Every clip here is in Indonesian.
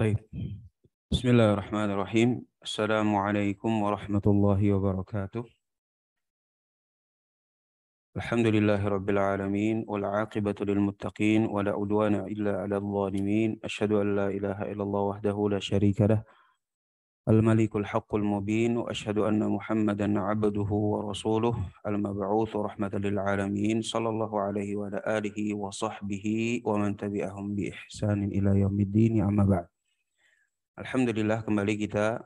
طيب. بسم الله الرحمن الرحيم. السلام عليكم ورحمة الله وبركاته. الحمد لله رب العالمين والعاقبة للمتقين ولا عدوان إلا على الظالمين. أشهد أن لا إله إلا الله وحده لا شريك له الملك الحق المبين، وأشهد أن محمدا عبده ورسوله المبعوث رحمة للعالمين، صلى الله عليه وعلى آله وصحبه ومن تبعهم بإحسان إلى يوم الدين. أما بعد. Alhamdulillah, kembali kita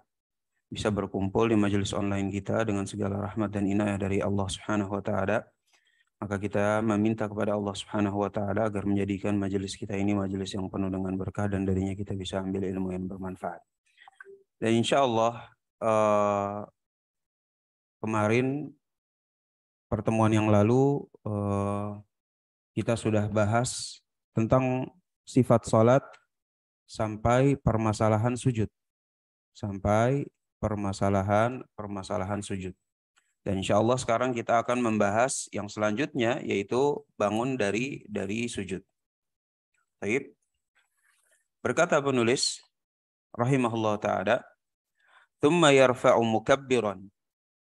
bisa berkumpul di majelis online kita dengan segala rahmat dan inayah dari Allah Subhanahu wa taala. Maka kita meminta kepada Allah Subhanahu wa taala agar menjadikan majelis kita ini majelis yang penuh dengan berkah dan darinya kita bisa ambil ilmu yang bermanfaat. Dan insya Allah kemarin pertemuan yang lalu kita sudah bahas tentang sifat salat sampai permasalahan sujud. Sampai permasalahan sujud. Dan insya Allah sekarang kita akan membahas yang selanjutnya, yaitu bangun dari sujud. Baik. Berkata penulis rahimahullah ta'ala, "Tsumma yarfa'u mukabbiran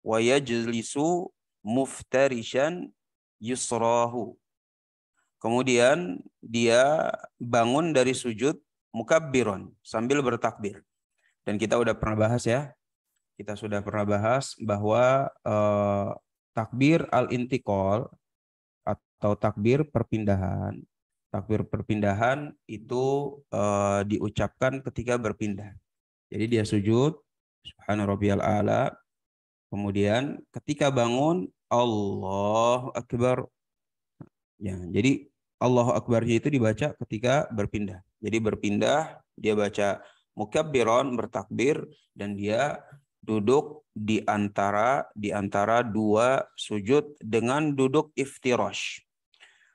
wa yajlisu muftarishan yusrahu." Kemudian dia bangun dari sujud mukabbiran sambil bertakbir. Dan kita udah pernah bahas ya. Kita sudah pernah bahas bahwa takbir al-intiqal atau takbir perpindahan. Takbir perpindahan itu diucapkan ketika berpindah. Jadi dia sujud, subhana rabbiyal a'la. Kemudian ketika bangun, Allahu akbar. Ya, jadi Allahu akbarnya itu dibaca ketika berpindah. Jadi berpindah, dia baca mukabbiron, bertakbir, dan dia duduk di antara dua sujud dengan duduk iftirash.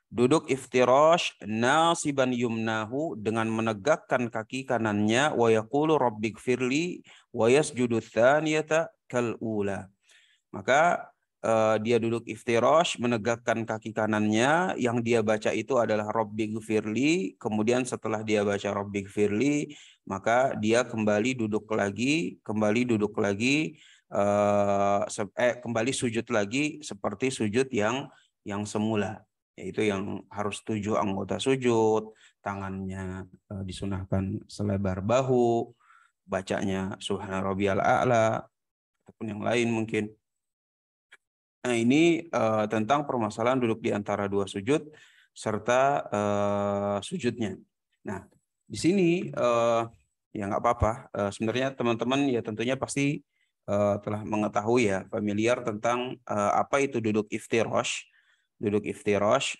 Duduk iftirash nasiban yumnahu, dengan menegakkan kaki kanannya, wa yaqulu rabbighfirli wa yasjudu tsaniyata kal ula. Maka dia duduk iftirash, menegakkan kaki kanannya, yang dia baca itu adalah rabbighfirli. Kemudian setelah dia baca rabbighfirli, maka dia kembali duduk lagi, kembali sujud lagi seperti sujud yang semula, yaitu yang harus 7 anggota sujud, tangannya disunahkan selebar bahu, bacanya subhana rabbiyal a'la ataupun yang lain mungkin. Nah, ini tentang permasalahan duduk di antara dua sujud serta sujudnya. Nah, di sini ya nggak apa-apa. Sebenarnya teman-teman ya tentunya pasti telah mengetahui ya, familiar tentang apa itu duduk iftirash. Duduk iftirash,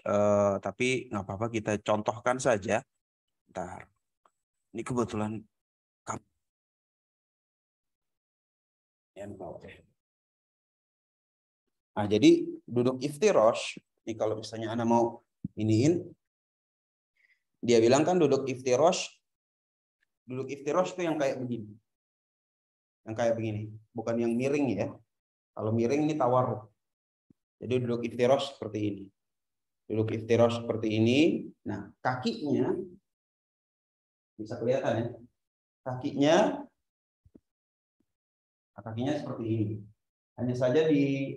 tapi nggak apa-apa kita contohkan saja. Bentar. Ini kebetulan ya, nah, jadi duduk iftirash, ini kalau misalnya Anda mau iniin, dia bilang kan duduk iftirash itu yang kayak begini. Yang kayak begini, bukan yang miring ya. Kalau miring ini tawarruk. Jadi duduk iftirash seperti ini. Duduk iftirash seperti ini. Nah, kakinya bisa kelihatan ya. Kakinya seperti ini. Hanya saja di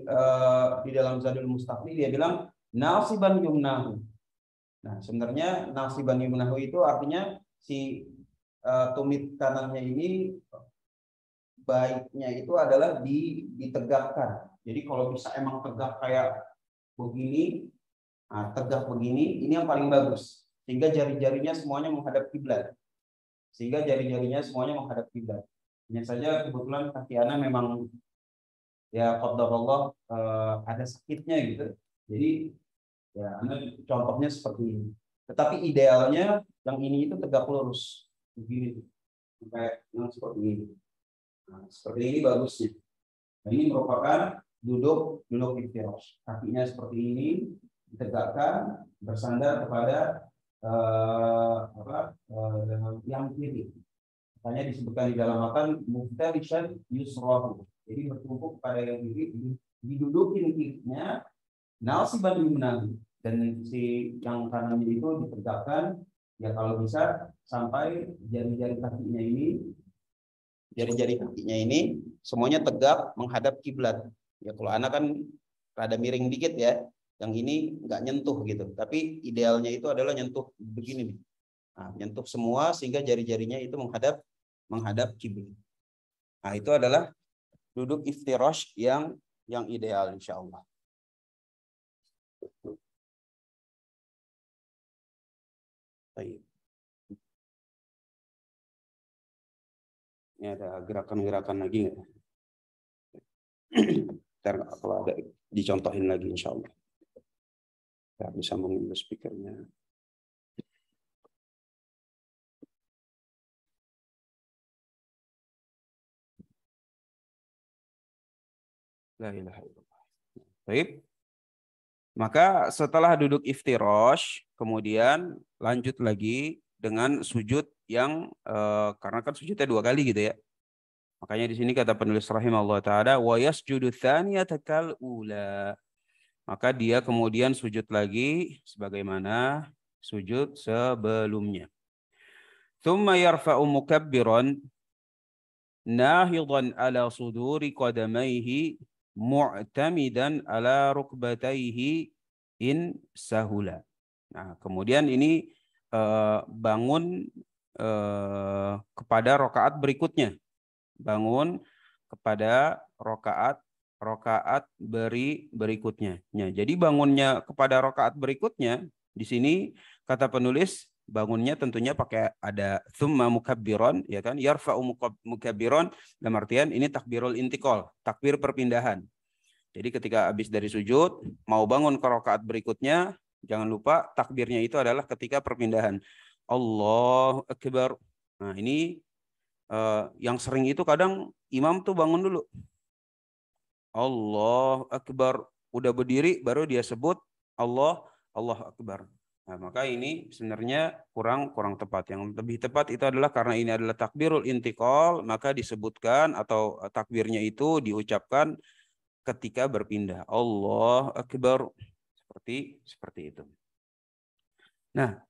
dalam Zadul Mustaqni dia bilang nasiban yumnahu. Nah, sebenarnya nasiban yumnahu itu artinya si tumit kanannya ini baiknya itu adalah ditegakkan. Jadi kalau bisa emang tegak kayak begini, tegak begini, ini yang paling bagus. Sehingga jari-jarinya semuanya menghadap kiblat. Hanya saja kebetulan kaki Ana memang ya qadarullah ada sakitnya gitu. Jadi ya Anda contohnya seperti ini. Tetapi idealnya yang ini itu tegak lurus begini, kayak yang seperti ini. Nah, seperti ini bagusnya. Nah, ini merupakan duduk iftirash. Kakinya seperti ini ditegakkan, bersandar kepada yang kiri. Makanya disebutkan di dalam matan muftarishan yusrahu. Jadi bertumpuk pada yang kiri, didudukin kirinya nasiban yumnahu, dan si yang kanannya itu ditegakkan Ya kalau bisa sampai jari-jari kakinya ini semuanya tegak menghadap kiblat. Ya kalau anak kan rada miring dikit ya, yang ini nggak nyentuh gitu. Tapi idealnya itu adalah nyentuh begini nih. Nah, nyentuh semua sehingga jari-jarinya itu menghadap kiblat. Nah, itu adalah duduk iftirash yang ideal insya Allah. Baik. Ini ada gerakan-gerakan lagi nggak? Ntar kalau ada dicontohin lagi insya Allah. Ya, bisa mengunduh speakernya. La ilaha illallah. Baik. Maka setelah duduk iftirash, kemudian lanjut lagi dengan sujud yang karena kan sujudnya 2 kali gitu ya. Makanya di sini kata penulis rahimahullah taala wa yasjudu tsaniyata kal ula. Maka dia kemudian sujud lagi sebagaimana sujud sebelumnya. Tsumma yarfa'u mukabbiran nahidan ala suduri qadamaihi mu'tamidan ala rukbataihi in sahula. Nah, kemudian ini bangun kepada rokaat berikutnya. Bangun kepada rokaat berikutnya. Ya, jadi bangunnya kepada rokaat berikutnya di sini kata penulis bangunnya tentunya pakai ada tsumma mukabbiron ya kan, yarfa'u mukabbiron dalam artian ini takbirul intiqal, takbir perpindahan. Jadi ketika habis dari sujud mau bangun ke rokaat berikutnya, jangan lupa takbirnya itu adalah ketika perpindahan. Allahu akbar. Nah, ini yang sering itu kadang imam tuh bangun dulu. Allahu akbar, udah berdiri baru dia sebut Allah akbar. Nah, maka ini sebenarnya kurang tepat. Yang lebih tepat itu adalah karena ini adalah takbirul intiqal, maka disebutkan atau takbirnya itu diucapkan ketika berpindah. Allah akbar. Seperti itu. Nah,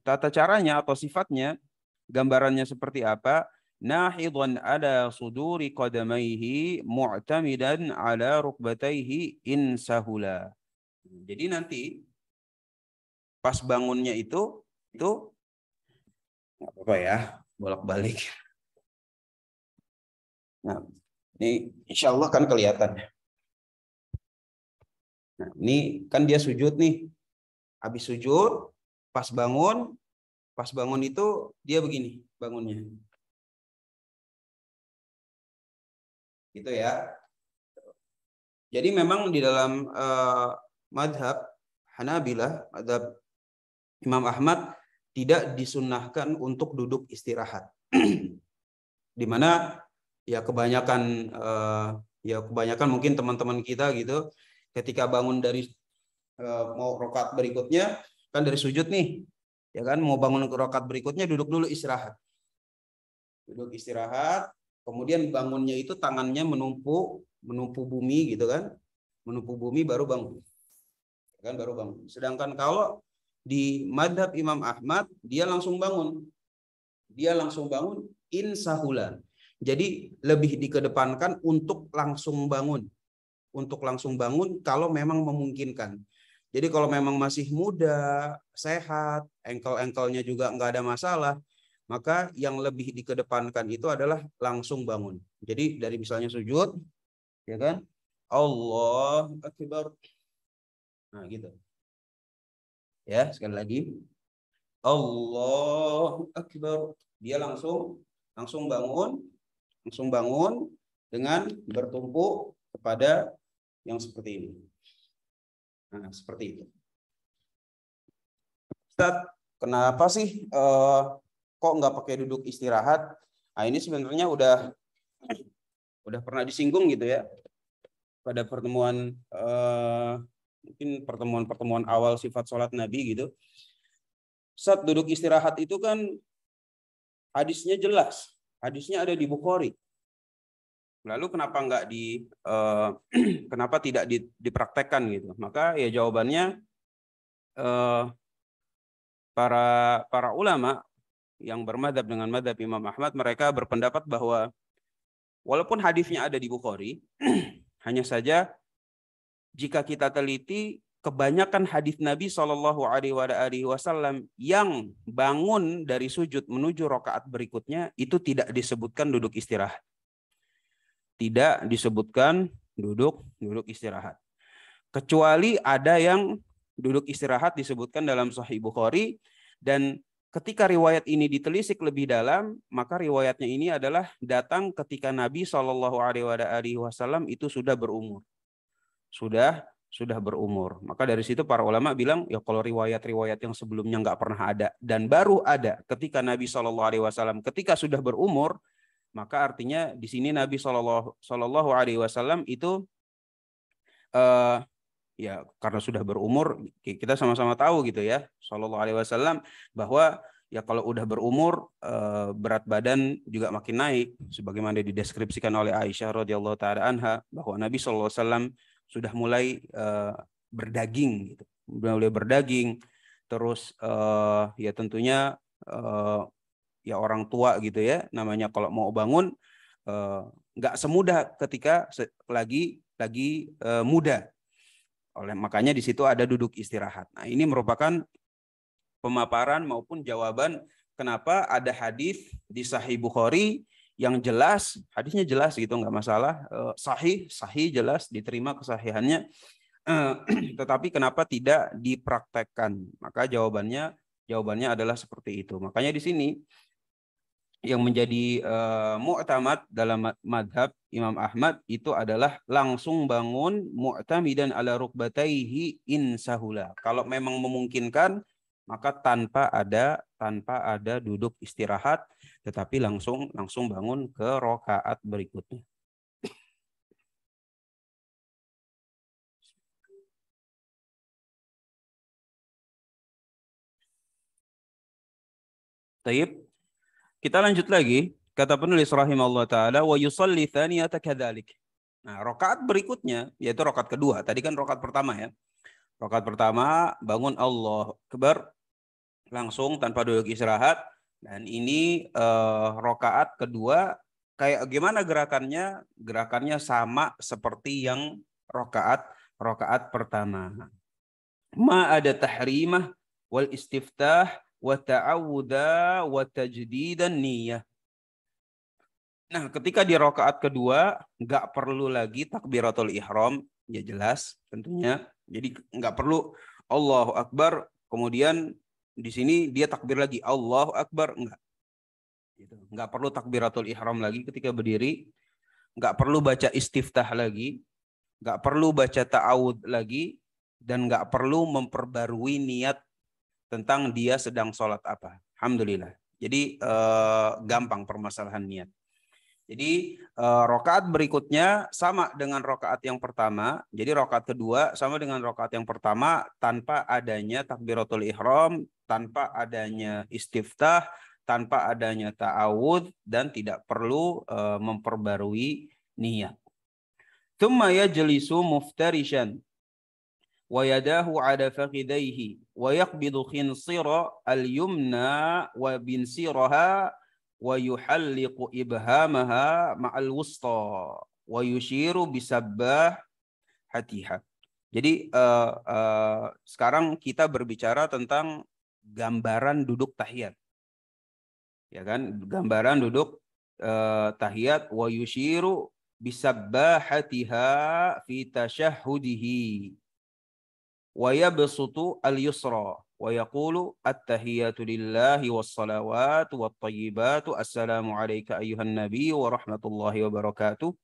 tata caranya atau sifatnya, gambarannya seperti apa? Nahidhan ala suduri qadamaihi mu'tamidan ala rukbataihi in sahula. Jadi nanti pas bangunnya itu nggak apa-apa ya, bolak-balik. Nah, ini insya Allah kan kelihatan. Nah, ini kan dia sujud nih. Habis sujud, pas bangun itu dia begini bangunnya. Gitu ya. Jadi memang di dalam madhab Hanabilah, madhab Imam Ahmad tidak disunnahkan untuk duduk istirahat. Di mana ya kebanyakan mungkin teman-teman kita gitu ketika bangun dari mau rokat berikutnya kan dari sujud nih ya kan, mau bangun ke rokat berikutnya duduk dulu istirahat, kemudian bangunnya itu tangannya menumpu bumi gitu kan, menumpu bumi baru bangun kan, sedangkan kalau di madhab Imam Ahmad dia langsung bangun insahula. Jadi lebih dikedepankan untuk langsung bangun kalau memang memungkinkan. Jadi kalau memang masih muda, sehat, engkel-engkelnya juga nggak ada masalah, maka yang lebih dikedepankan itu adalah langsung bangun. Jadi dari misalnya sujud, ya kan, Allah akbar. Nah gitu. Ya sekali lagi, Allah akbar. Dia langsung bangun dengan bertumpu kepada yang seperti ini. Nah, seperti itu. Ustaz, kenapa sih kok nggak pakai duduk istirahat? Nah, ini sebenarnya udah pernah disinggung gitu ya pada pertemuan mungkin pertemuan awal sifat sholat Nabi gitu. Saat duduk istirahat itu kan hadisnya jelas, hadisnya ada di Bukhari. Lalu kenapa nggak kenapa tidak dipraktekkan gitu? Maka ya jawabannya para ulama yang bermadzhab dengan madzhab Imam Ahmad, mereka berpendapat bahwa walaupun hadisnya ada di Bukhari, hanya saja jika kita teliti, kebanyakan hadis Nabi Shallallahu Alaihi Wasallam yang bangun dari sujud menuju rakaat berikutnya itu tidak disebutkan duduk istirahat, tidak disebutkan duduk istirahat, kecuali ada yang duduk istirahat disebutkan dalam Sahih Bukhari. Dan ketika riwayat ini ditelisik lebih dalam, maka riwayatnya ini adalah datang ketika Nabi Shallallahu Alaihi Wasallam itu sudah berumur, sudah berumur. Maka dari situ para ulama bilang, ya kalau riwayat-riwayat yang sebelumnya nggak pernah ada dan baru ada ketika Nabi Shallallahu Alaihi Wasallam ketika sudah berumur, maka artinya di sini Nabi Shallallahu Alaihi Wasallam itu ya karena sudah berumur, kita sama-sama tahu gitu ya, Shallallahu Alaihi Wasallam, bahwa ya kalau udah berumur berat badan juga makin naik, sebagaimana dideskripsikan oleh Aisyah radhiyallahu taala anha, bahwa Nabi Shallallahu Alaihi Wasallam sudah mulai berdaging, gitu, mulai berdaging, terus ya tentunya ya orang tua gitu ya, namanya kalau mau bangun nggak semudah ketika lagi muda. Makanya di situ ada duduk istirahat. Nah, ini merupakan pemaparan maupun jawaban kenapa ada hadis di Sahih Bukhari yang jelas, hadisnya jelas gitu, nggak masalah, sahih jelas, diterima kesahihannya, tetapi kenapa tidak dipraktekkan? Maka jawabannya adalah seperti itu. Makanya di sini yang menjadi mu'tamad dalam madhab Imam Ahmad itu adalah langsung bangun mu'tamidan ala rukbataihi insahula. Kalau memang memungkinkan, maka tanpa ada duduk istirahat, tetapi langsung bangun ke rakaat berikutnya. Taib. Kita lanjut lagi. Kata penulis rahimahullah ta'ala, wa yusalli thaniyata kadzalik. Nah, rakaat berikutnya, yaitu rakaat kedua. Tadi kan rakaat pertama ya. Rakaat pertama, bangun Allahu Akbar, langsung tanpa duduk istirahat. Dan ini rakaat kedua, kayak gimana gerakannya? Gerakannya sama seperti yang rakaat pertama. Ma ada tahrimah wal istiftah wa ta'awudha wa tajdidan niyah. Nah, ketika di rakaat kedua nggak perlu lagi takbiratul ihram, ya jelas tentunya. Jadi nggak perlu Allahu Akbar, kemudian di sini dia takbir lagi Allahu Akbar, enggak. Gitu. Nggak perlu takbiratul ihram lagi ketika berdiri, nggak perlu baca istiftah lagi, nggak perlu baca ta'awud lagi, dan nggak perlu memperbarui niat tentang dia sedang sholat apa. Alhamdulillah. Jadi gampang permasalahan niat. Jadi rakaat berikutnya sama dengan rakaat yang pertama. Jadi rakaat kedua sama dengan rakaat yang pertama tanpa adanya takbiratul ihram, tanpa adanya istiftah, tanpa adanya ta'awud, dan tidak perlu memperbarui niat. Tsumma yajlisu muftarishan wa yadahu ala fakhidaihi wa yaqbidu khinsira al-yumna wa binsiraha wa yuhalliqu ibhamaha ma'al wusta wa yushiru bisabbah hatiha. Jadi sekarang kita berbicara tentang gambaran duduk tahiyat. Ya kan? Gambaran duduk tahiyat, wa yushiru bisabbahatiha fi tashahhudihi wa yabsutu al-yusra wa yaqulu at-tahiyatu lillahi was-salawatu wat-tayyibatu assalamu alayka ayyuhan nabiy wa rahmatullahi wa barakatuh.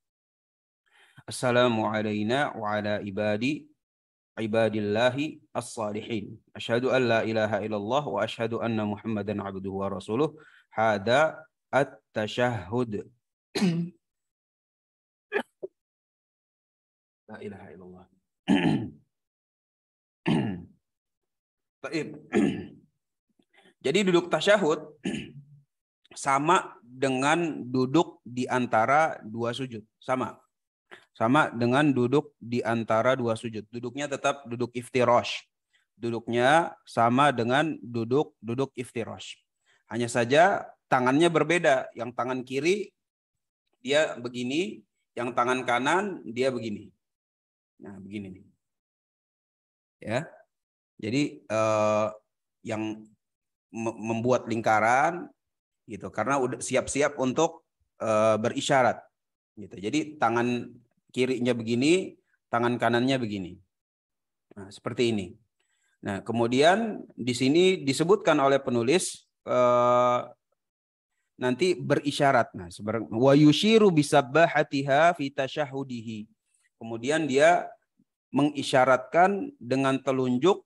Assalamu alayna wa ala ibadillahi as-salihin. Asyhadu an la ilaha illallah wa asyhadu anna Muhammadan abduhu wa rasuluh. Hada at-tashahhud. La ilaha illallah. Jadi duduk tasyahud sama dengan duduk di antara dua sujud. Sama dengan duduk di antara dua sujud. Duduknya tetap duduk iftirash. Duduknya sama dengan duduk iftirash. Hanya saja tangannya berbeda. Yang tangan kiri dia begini, yang tangan kanan dia begini. Nah, begini nih. Ya. Jadi yang membuat lingkaran gitu karena udah siap-siap untuk berisyarat gitu. Jadi tangan kirinya begini, tangan kanannya begini. Nah, seperti ini. Nah, kemudian di sini disebutkan oleh penulis nanti berisyarat. Nah, wa yushiru bisabbahatiha fi tasyahudihi. Kemudian dia mengisyaratkan dengan telunjuk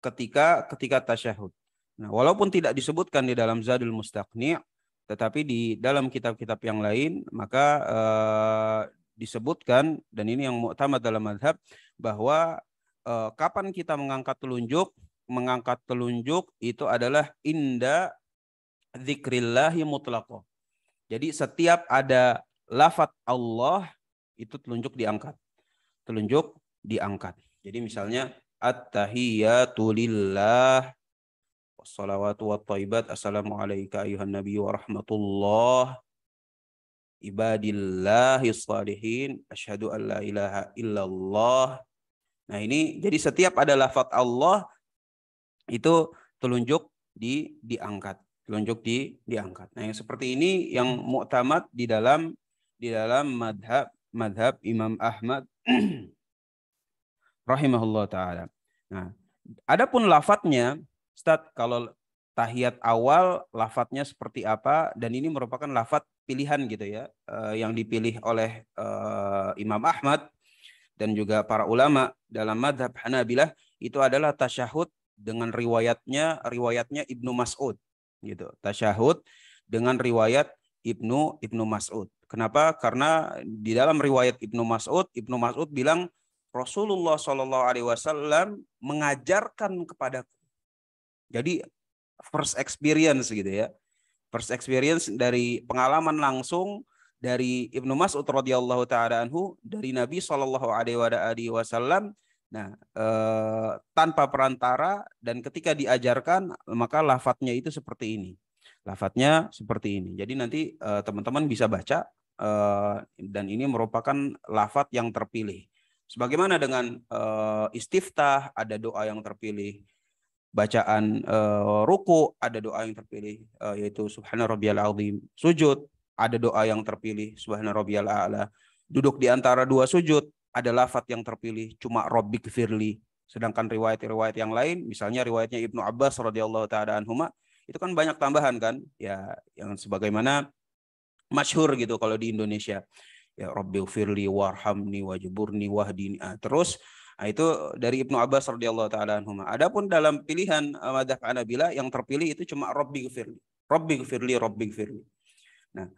ketika tasyahud. Nah, walaupun tidak disebutkan di dalam Zadul Mustaqni', tetapi di dalam kitab-kitab yang lain maka disebutkan, dan ini yang mu'tamad dalam mazhab, bahwa kapan kita mengangkat telunjuk itu adalah inda dzikrillahi mutlaqah. Jadi setiap ada lafaz Allah itu telunjuk diangkat. Jadi misalnya at-tahiyatu lillah wassalawatu wattaibat assalamu alayka ayuhan nabi wa rahmatullah ibadillahis salihin asyhadu an la ilaha illallah. Nah, ini jadi setiap ada lafaz Allah itu telunjuk diangkat. Diangkat. Nah, yang seperti ini yang mu'tamad di dalam madhab Imam Ahmad rahimahullah taala. Nah, adapun lafadznya, Ustaz, kalau tahiyat awal lafadznya seperti apa, dan ini merupakan lafadz pilihan gitu ya, yang dipilih oleh Imam Ahmad dan juga para ulama dalam madhab Hanabilah, itu adalah tasyahud dengan riwayatnya Ibnu Mas'ud gitu. Tasyahud dengan riwayat Ibnu Mas'ud. Kenapa? Karena di dalam riwayat Ibnu Mas'ud bilang Rasulullah Shallallahu Alaihi Wasallam mengajarkan kepadaku. Jadi first experience gitu ya, first experience dari pengalaman langsung dari Ibnu Mas'ud radhiyallahu taala anhu dari Nabi Shallallahu Alaihi Wasallam. Nah, tanpa perantara, dan ketika diajarkan maka lafadznya itu seperti ini. Jadi nanti teman-teman bisa baca, dan ini merupakan lafadz yang terpilih. Sebagaimana dengan istiftah ada doa yang terpilih, bacaan ruku ada doa yang terpilih, yaitu subhana rabbiyal azim. Sujud ada doa yang terpilih, subhana rabbiyal a'la. Duduk di antara dua sujud ada lafadz yang terpilih, cuma rabbik firli. Sedangkan riwayat-riwayat yang lain, misalnya riwayatnya Ibnu Abbas radhiyallahu taala anhuma, itu kan banyak tambahan kan, ya, yang sebagaimana masyhur gitu kalau di Indonesia. Ya Rabbi firli warhamni wajburni wahdini. Terus itu dari Ibnu Abbas radhiyallahu taala anhuma. Adapun dalam pilihan madzhab Hanabilah yang terpilih itu cuma Rabbi firli. Nah,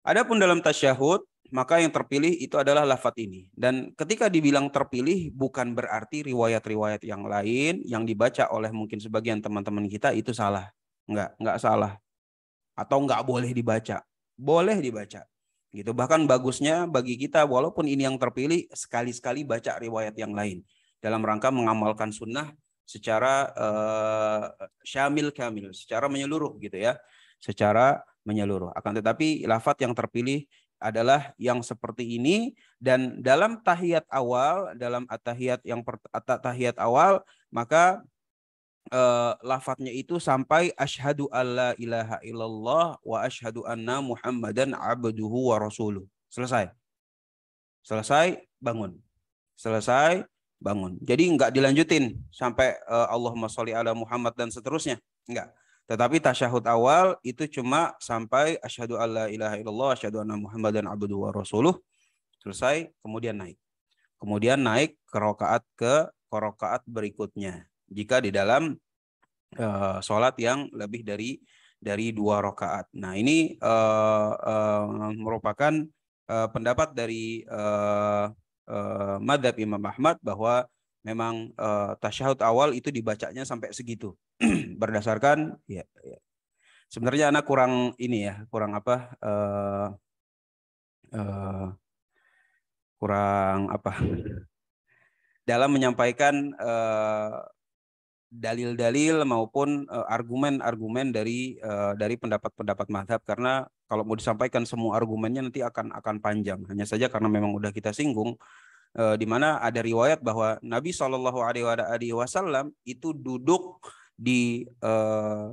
adapun dalam tasyahud maka yang terpilih itu adalah lafaz ini. Dan ketika dibilang terpilih bukan berarti riwayat-riwayat yang lain yang dibaca oleh mungkin sebagian teman-teman kita itu salah. Enggak salah. Atau enggak boleh dibaca. Boleh dibaca. Gitu. Bahkan bagusnya bagi kita, walaupun ini yang terpilih, sekali-sekali baca riwayat yang lain dalam rangka mengamalkan sunnah secara syamil kamil, secara menyeluruh gitu ya, secara menyeluruh. Akan tetapi lafadz yang terpilih adalah yang seperti ini, dan dalam tahiyat awal, dalam tahiyat awal, maka lafadznya itu sampai asyhadu alla ilaha illallah wa asyhadu anna muhammadan abduhu wa rasuluh. Selesai bangun. Jadi enggak dilanjutin sampai Allahumma sholli ala Muhammad dan seterusnya. Enggak. Tetapi tasyahud awal itu cuma sampai asyhadu alla ilaha illallah asyhadu anna muhammadan abduhu wa rasuluh. Selesai, kemudian naik ke rakaat berikutnya. Jika di dalam sholat yang lebih dari 2 rakaat. Nah, ini merupakan pendapat dari madzhab Imam Ahmad bahwa memang tasyahud awal itu dibacanya sampai segitu. Berdasarkan ya. Sebenarnya anak kurang dalam menyampaikan dalil-dalil maupun argumen-argumen dari pendapat-pendapat mazhab, karena kalau mau disampaikan semua argumennya nanti akan panjang. Hanya saja karena memang udah kita singgung, di mana ada riwayat bahwa Nabi Shallallahu Alaihi Wasallam itu duduk di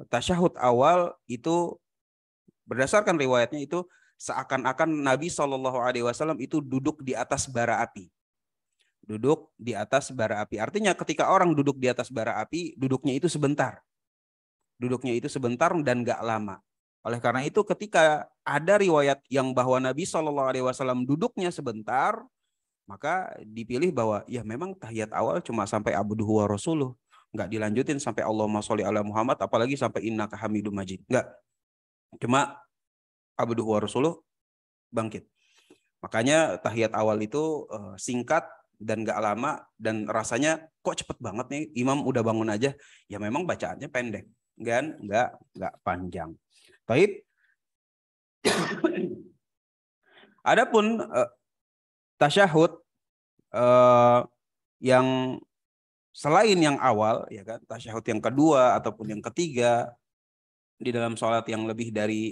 tasyahud awal itu, berdasarkan riwayatnya itu seakan-akan Nabi Shallallahu Alaihi Wasallam itu duduk di atas bara api. Duduk di atas bara api. Artinya ketika orang duduk di atas bara api, duduknya itu sebentar. Duduknya itu sebentar dan gak lama. Oleh karena itu ketika ada riwayat yang bahwa Nabi Shallallahu Alaihi Wasallam duduknya sebentar, maka dipilih bahwa ya memang tahiyat awal cuma sampai abduhu wa rasuluh. Nggak dilanjutin sampai Allahumma sholli ala Muhammad, apalagi sampai innaka hamidum majid. Nggak. Cuma abduhu wa rasuluh bangkit. Makanya tahiyat awal itu singkat dan gak lama, dan rasanya kok cepet banget nih, imam udah bangun aja. Ya memang bacaannya pendek, kan? Nggak panjang. Baik. Adapun tasyahud yang selain yang awal, ya kan, tasyahud yang kedua ataupun yang ketiga di dalam sholat yang lebih dari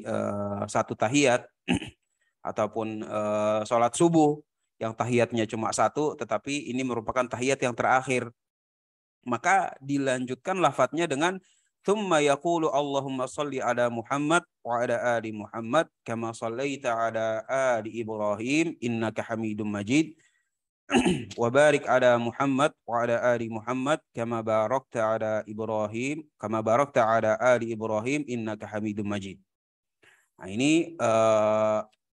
satu tahiyat, ataupun sholat subuh yang tahiyatnya cuma satu, tetapi ini merupakan tahiyat yang terakhir, maka dilanjutkan lafadznya dengan thumma yaqulu Allahumma sholli ala Muhammad wa ala ali Muhammad kama shallaita ala ali Ibrahim innaka Hamidum Majid wa barik ala Muhammad wa ala ali Muhammad kama barakta ala ali Ibrahim innaka Hamidum Majid. Nah, ini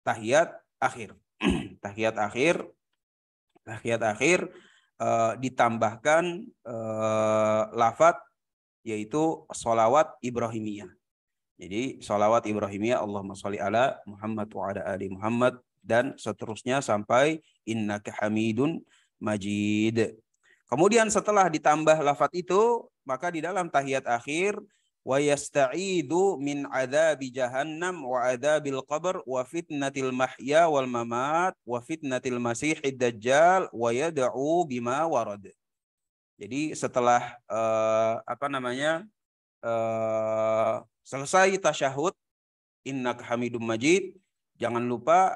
tahiyat akhir. Tahiyat akhir ditambahkan lafadz yaitu sholawat Ibrahimiyah. Jadi sholawat Ibrahimiyah Allahumma sholli ala Muhammad wa ala ali Muhammad dan seterusnya sampai innaka Hamidun Majid. Kemudian setelah ditambah lafadz itu, maka di dalam tahiyat akhir wa yasta'idu min adzabi jahannam wa adzabil qabr wa fitnatil mahya wal mamat wa fitnatil masihid dajjal wa yad'u bima warad. Jadi setelah selesai tasyahud innaka Hamidum Majid, jangan lupa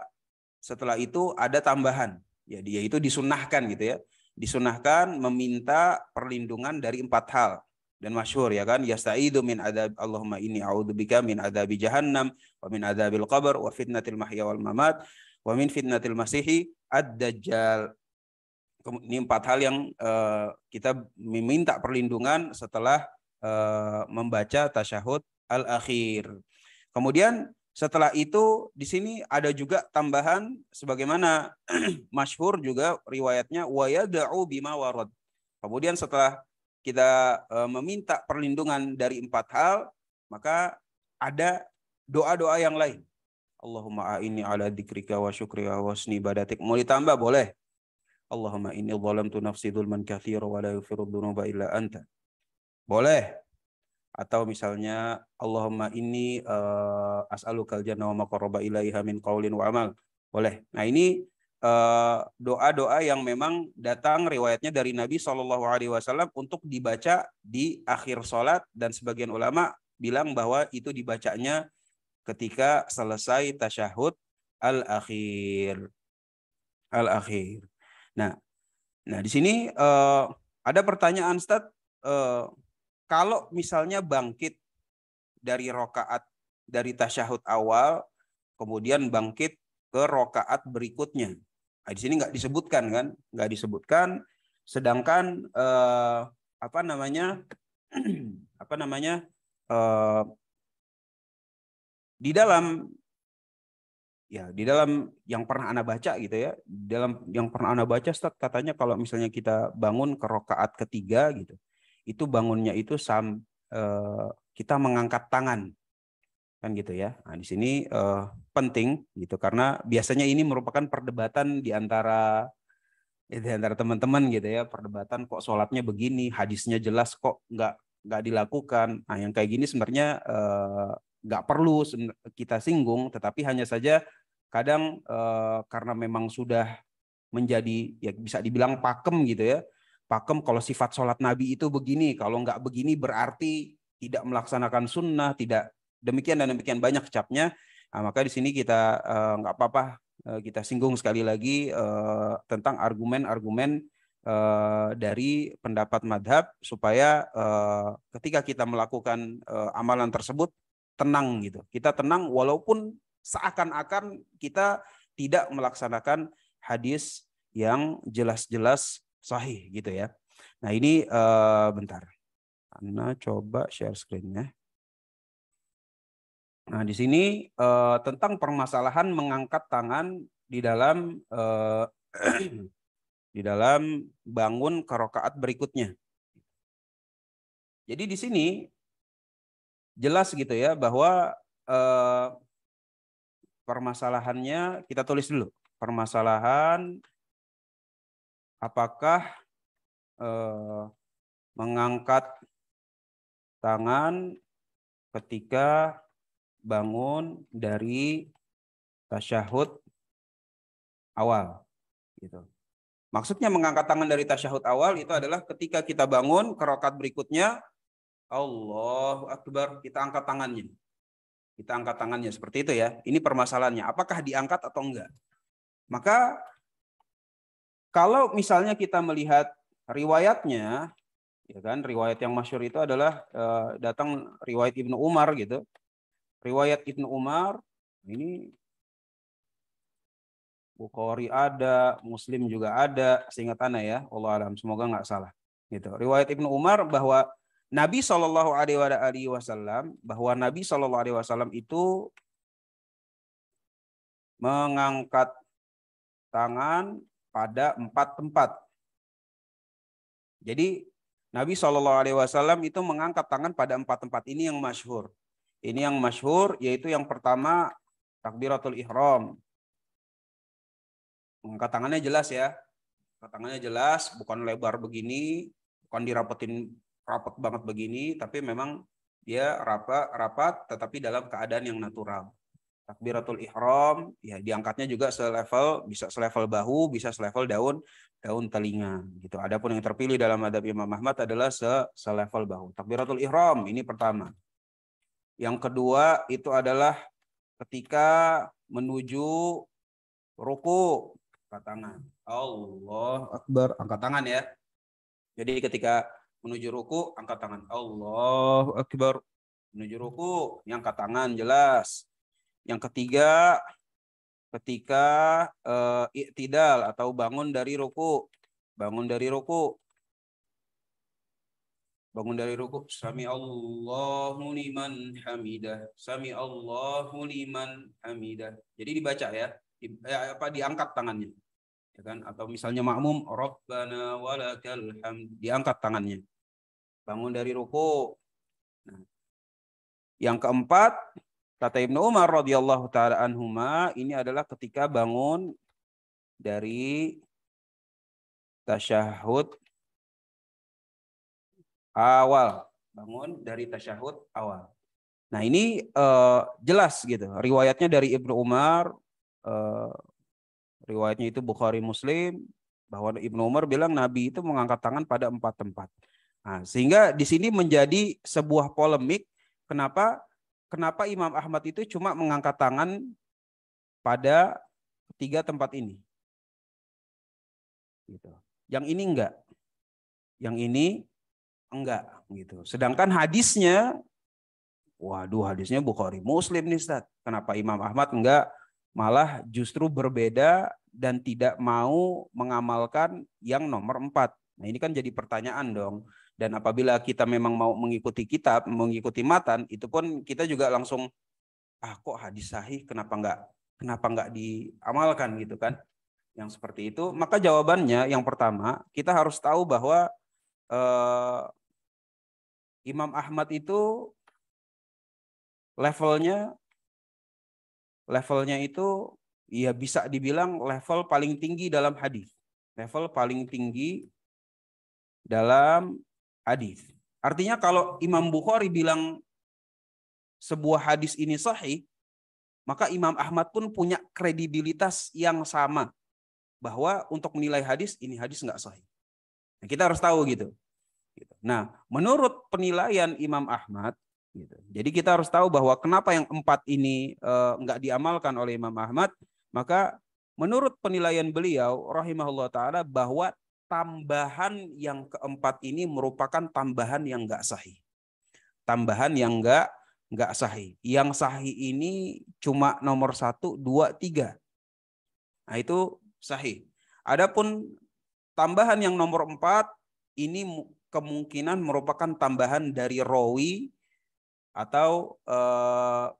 setelah itu ada tambahan, ya, yaitu disunahkan gitu ya. Disunahkan meminta perlindungan dari 4 hal. Dan masyhur, ya kan, yasta'idu min adzab Allahumma inni a'udzubika min adzabi jahannam wa min adzabil qabr wa fitnatil mahya wal mamat wa min fitnatil masihi ad-dajjal. Ini 4 hal yang kita meminta perlindungan setelah membaca tasyahud al-akhir. Kemudian setelah itu di sini ada juga tambahan sebagaimana masyhur juga riwayatnya wa yad'u bima warad. Kemudian setelah kita meminta perlindungan dari 4 hal, maka ada doa-doa yang lain. Allahumma a'inni ala dzikrika wa syukrika wa husni ibadatik. Mau ditambah boleh. Allahumma inni zalamtu nafsi dzulman katsira wa la yaghfiru dzunuba illa anta. Boleh. Atau misalnya Allahumma inni as'alukal jannah wa ma qarraba ilaiha min qaulin wa amal. Boleh. Nah, ini doa-doa yang memang datang riwayatnya dari Nabi Shallallahu Alaihi Wasallam untuk dibaca di akhir sholat, dan sebagian ulama bilang bahwa itu dibacanya ketika selesai tasyahud al-akhir. Nah di sini ada pertanyaan, Ustaz, kalau misalnya bangkit dari rokaat dari tasyahud awal, kemudian bangkit ke rokaat berikutnya. Nah, di sini nggak disebutkan kan, nggak disebutkan. Sedangkan di dalam yang pernah Anda baca gitu ya, dalam yang pernah Anda baca, Ustaz, katanya kalau misalnya kita bangun ke rokaat ketiga gitu, itu bangunnya itu kita mengangkat tangan. Kan gitu ya. Nah, di sini penting gitu, karena biasanya ini merupakan perdebatan di antara teman-teman gitu ya, perdebatan kok sholatnya begini, hadisnya jelas kok nggak dilakukan. Nah, yang kayak gini sebenarnya nggak perlu kita singgung, tetapi hanya saja kadang karena memang sudah menjadi, ya bisa dibilang pakem gitu ya, pakem kalau sifat sholat Nabi itu begini, kalau nggak begini berarti tidak melaksanakan sunnah, tidak demikian dan demikian banyak capnya. Nah, maka di sini kita nggak apa-apa kita singgung sekali lagi tentang argumen-argumen dari pendapat madhab supaya ketika kita melakukan amalan tersebut tenang gitu. Kita tenang walaupun seakan-akan kita tidak melaksanakan hadis yang jelas-jelas sahih gitu ya. Nah ini bentar. Ana coba share screen-nya. Nah di sini tentang permasalahan mengangkat tangan di dalam di dalam bangun ke rakaat berikutnya. Jadi di sini jelas gitu ya bahwa permasalahannya kita tulis dulu. Permasalahan apakah mengangkat tangan ketika bangun dari tasyahud awal gitu. Maksudnya mengangkat tangan dari tasyahud awal itu adalah ketika kita bangun ke rakaat berikutnya, Allahu Akbar, kita angkat tangannya. Kita angkat tangannya seperti itu ya. Ini permasalahannya, apakah diangkat atau enggak? Maka kalau misalnya kita melihat riwayatnya, ya kan, riwayat yang masyhur itu adalah datang riwayat Ibnu Umar gitu. Riwayat Ibnu Umar ini Bukhari ada, Muslim juga ada, seingat ana ya, Allah alam, semoga nggak salah. Gitu. Riwayat Ibnu Umar bahwa Nabi Shallallahu Alaihi Wasallam itu mengangkat tangan pada 4 tempat. Jadi Nabi Shallallahu Alaihi Wasallam itu mengangkat tangan pada 4 tempat. Ini yang masyhur. Ini yang masyhur, yaitu yang pertama takbiratul ihram. Mengangkat tangannya jelas ya. Angkat tangannya jelas, bukan lebar begini, bukan dirapetin rapat banget begini, tapi memang dia rapat tetapi dalam keadaan yang natural. Takbiratul ihram, ya diangkatnya juga selevel, bisa selevel bahu, bisa selevel daun telinga gitu. Adapun yang terpilih dalam madhab Imam Ahmad adalah selevel bahu. Takbiratul ihram ini pertama. Yang kedua itu adalah ketika menuju ruku, angkat tangan. Allah Akbar, angkat tangan ya. Jadi ketika menuju ruku, angkat tangan. Allah Akbar. Menuju ruku, yang angkat tangan jelas. Yang ketiga, ketika i'tidal atau bangun dari ruku. Bangun dari ruku. Bangun dari ruku, sami Allahu liman hamidah, sami Allahu liman hamidah. Jadi dibaca ya, diangkat tangannya, ya kan? Atau misalnya makmum, Rabbana walakal hamd, diangkat tangannya. Bangun dari ruku. Nah, yang keempat, kata Ibnu Umar radhiyallahu taala anhuma, ini adalah ketika bangun dari tasyahud awal, bangun dari tasyahud awal. Nah ini jelas gitu. Riwayatnya dari Ibnu Umar, riwayatnya itu Bukhari Muslim, bahwa Ibnu Umar bilang Nabi itu mengangkat tangan pada 4 tempat. Nah, sehingga di sini menjadi sebuah polemik. Kenapa Imam Ahmad itu cuma mengangkat tangan pada 3 tempat ini? Gitu. Yang ini enggak. Yang ini enggak gitu. Sedangkan hadisnya, waduh hadisnya Bukhari Muslim nih Ustaz. Kenapa Imam Ahmad enggak malah justru berbeda dan tidak mau mengamalkan yang nomor 4? Nah ini kan jadi pertanyaan dong. Dan apabila kita memang mau mengikuti kitab, mengikuti matan, itu pun kita juga langsung, kok hadis sahih kenapa enggak diamalkan gitu kan? Yang seperti itu. Maka jawabannya yang pertama, kita harus tahu bahwa Imam Ahmad itu levelnya itu ya bisa dibilang level paling tinggi dalam hadis. Level paling tinggi dalam hadis. Artinya kalau Imam Bukhari bilang sebuah hadis ini sahih, maka Imam Ahmad pun punya kredibilitas yang sama bahwa untuk menilai hadis, ini hadis nggak sahih. Nah, kita harus tahu gitu. Nah, menurut penilaian Imam Ahmad, gitu. Jadi kita harus tahu bahwa kenapa yang 4 ini enggak diamalkan oleh Imam Ahmad, maka menurut penilaian beliau rahimahullah taala bahwa tambahan yang keempat ini merupakan tambahan yang enggak sahih. Tambahan yang enggak sahih. Yang sahih ini cuma nomor 1, 2, 3. Nah, itu sahih. Adapun tambahan yang nomor 4 ini kemungkinan merupakan tambahan dari rawi atau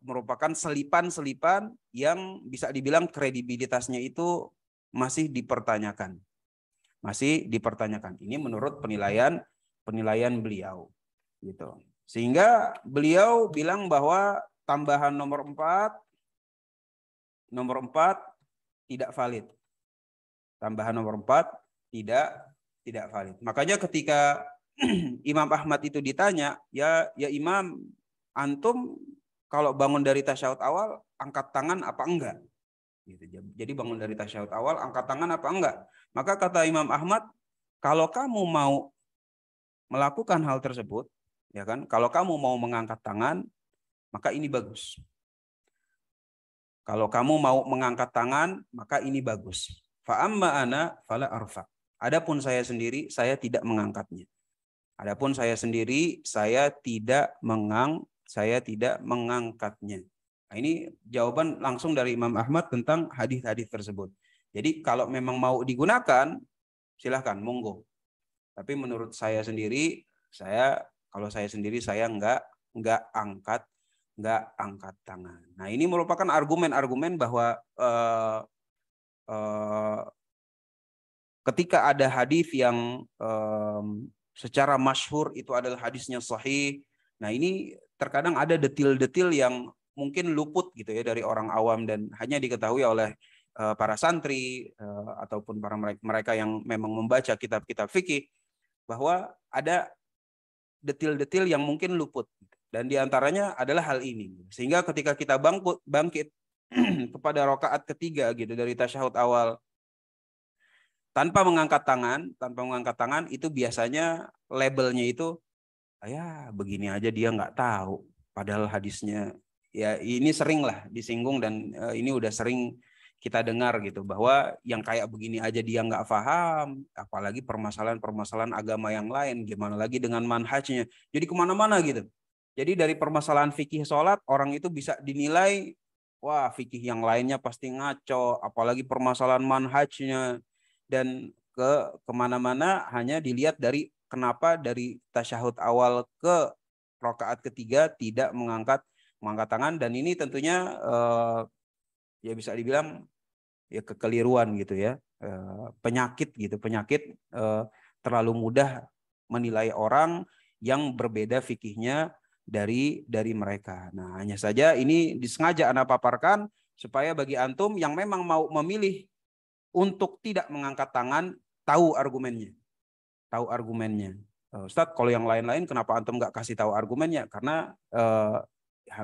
merupakan selipan-selipan yang bisa dibilang kredibilitasnya itu masih dipertanyakan. Masih dipertanyakan. Ini menurut penilaian beliau. Gitu. Sehingga beliau bilang bahwa tambahan nomor 4 tidak valid. Tambahan nomor 4 tidak valid. Makanya ketika Imam Ahmad itu ditanya, ya Imam, antum kalau bangun dari tasyahud awal angkat tangan apa enggak? Gitu. Jadi bangun dari tasyahud awal angkat tangan apa enggak? Maka kata Imam Ahmad, kalau kamu mau melakukan hal tersebut, ya kan? Kalau kamu mau mengangkat tangan, maka ini bagus. Kalau kamu mau mengangkat tangan, maka ini bagus. Fa amma ana fala arfa. Adapun saya sendiri, saya tidak mengangkatnya. Adapun saya sendiri, saya tidak mengangkatnya. Nah, ini jawaban langsung dari Imam Ahmad tentang hadis-hadis tersebut. Jadi kalau memang mau digunakan, silahkan, monggo. Tapi menurut saya sendiri, kalau saya sendiri saya nggak angkat tangan. Nah, ini merupakan argumen-argumen bahwa ketika ada hadis yang secara masyhur itu adalah hadisnya sahih. Nah, ini terkadang ada detil-detil yang mungkin luput gitu ya dari orang awam dan hanya diketahui oleh para santri ataupun para mereka yang memang membaca kitab-kitab fikih, bahwa ada detil-detil yang mungkin luput dan diantaranya adalah hal ini. Sehingga ketika kita bangkit kepada rakaat ketiga gitu dari tasyahud awal tanpa mengangkat tangan itu biasanya labelnya itu ya begini aja dia nggak tahu, padahal hadisnya ya ini sering lah disinggung dan ini udah sering kita dengar gitu bahwa yang kayak begini aja dia nggak paham, apalagi permasalahan agama yang lain, gimana lagi dengan manhajnya, jadi kemana-mana gitu. Jadi dari permasalahan fikih sholat orang itu bisa dinilai wah fikih yang lainnya pasti ngaco, apalagi permasalahan manhajnya. Dan kemana-mana hanya dilihat dari kenapa dari tasyahud awal ke rakaat ketiga tidak mengangkat tangan, dan ini tentunya ya bisa dibilang ya kekeliruan gitu ya, penyakit terlalu mudah menilai orang yang berbeda fikihnya dari mereka. Nah, hanya saja ini disengaja Anda paparkan supaya bagi antum yang memang mau memilih untuk tidak mengangkat tangan, tahu argumennya. Ustadz, kalau yang lain-lain kenapa antum nggak kasih tahu argumennya? Karena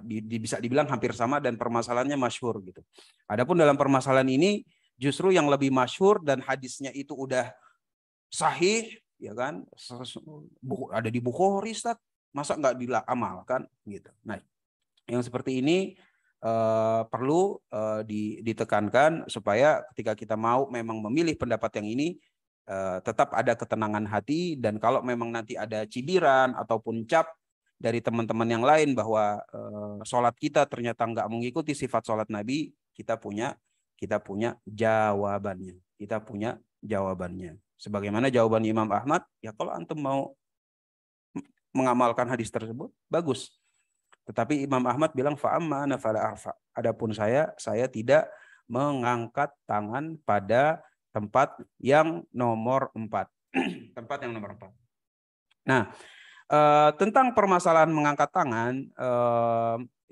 bisa dibilang hampir sama dan permasalahannya masyhur gitu. Adapun dalam permasalahan ini justru yang lebih masyhur dan hadisnya itu udah sahih, ya kan? Ada di Bukhari, Ustadz. Masa nggak diamalkan gitu. Nah, yang seperti ini perlu ditekankan supaya ketika kita mau memang memilih pendapat yang ini tetap ada ketenangan hati, dan kalau memang nanti ada cibiran ataupun cap dari teman-teman yang lain bahwa sholat kita ternyata nggak mengikuti sifat sholat Nabi, kita punya jawabannya. Sebagaimana jawaban Imam Ahmad, ya kalau antum mau mengamalkan hadis tersebut, bagus. Tetapi Imam Ahmad bilang fa'amma ana fala arfa. Adapun saya tidak mengangkat tangan pada tempat yang nomor 4. Tempat yang nomor 4. Nah, tentang permasalahan mengangkat tangan,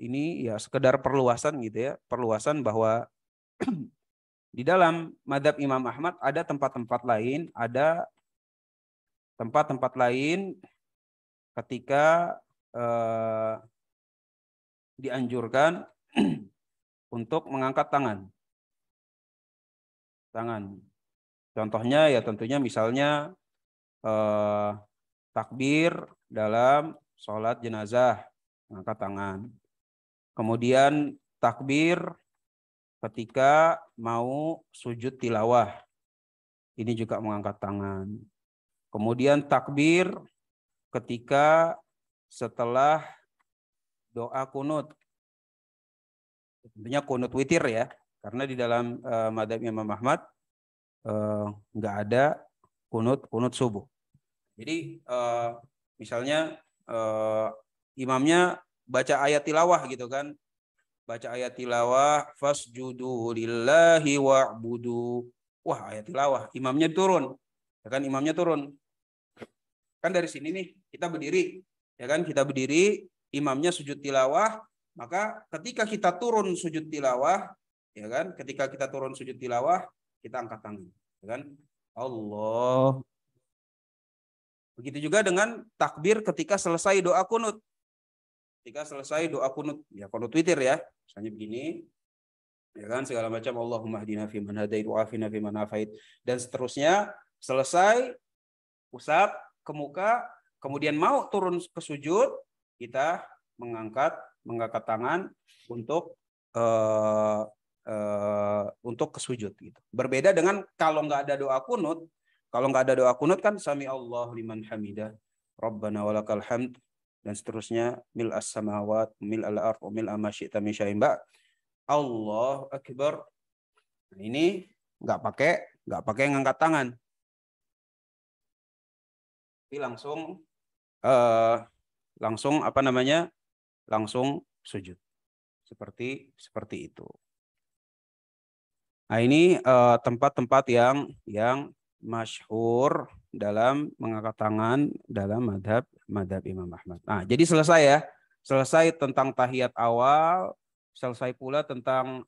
ini ya sekedar perluasan gitu ya, perluasan bahwa di dalam mazhab Imam Ahmad ada tempat-tempat lain ketika dianjurkan untuk mengangkat tangan. Contohnya ya tentunya misalnya takbir dalam sholat jenazah, angkat tangan. Kemudian takbir ketika mau sujud tilawah, ini juga mengangkat tangan. Kemudian takbir ketika setelah doa kunut, tentunya kunut witir ya, karena di dalam madzhab Imam Ahmad nggak ada kunut subuh. Jadi misalnya imamnya baca ayat tilawah gitu kan, baca ayat tilawah, fasjudu lillahi wa'budu. Wah, ayat tilawah, imamnya turun, ya kan, imamnya turun. Kan dari sini nih kita berdiri, ya kan, kita berdiri, imamnya sujud tilawah, maka ketika kita turun sujud tilawah, ya kan, ketika kita turun sujud tilawah, kita angkat tangan, ya kan, Allah. Begitu juga dengan takbir ketika selesai doa kunut. Ketika selesai doa kunut, ya kunut witir ya, misalnya begini, ya kan, segala macam, Allahumma hdina fiman hadait wa afina fiman afait, dan seterusnya. Selesai usap ke muka, kemudian mau turun ke sujud, kita mengangkat tangan untuk ke sujud gitu. Berbeda dengan kalau nggak ada doa kunut. Kalau nggak ada doa kunut kan sami Allah liman hamidah, Rabbana walakal hamd, dan seterusnya, mil as samawat, mil al ard, mil ma syi'ta min syai'in ba'd, Allah akbar. Nah, ini nggak pakai ngangkat tangan. Tapi langsung apa namanya? Langsung sujud. Seperti itu. Nah, ini tempat-tempat yang masyhur dalam mengangkat tangan dalam madhab Imam Ahmad. Nah, jadi selesai ya. Selesai tentang tahiyat awal, selesai pula tentang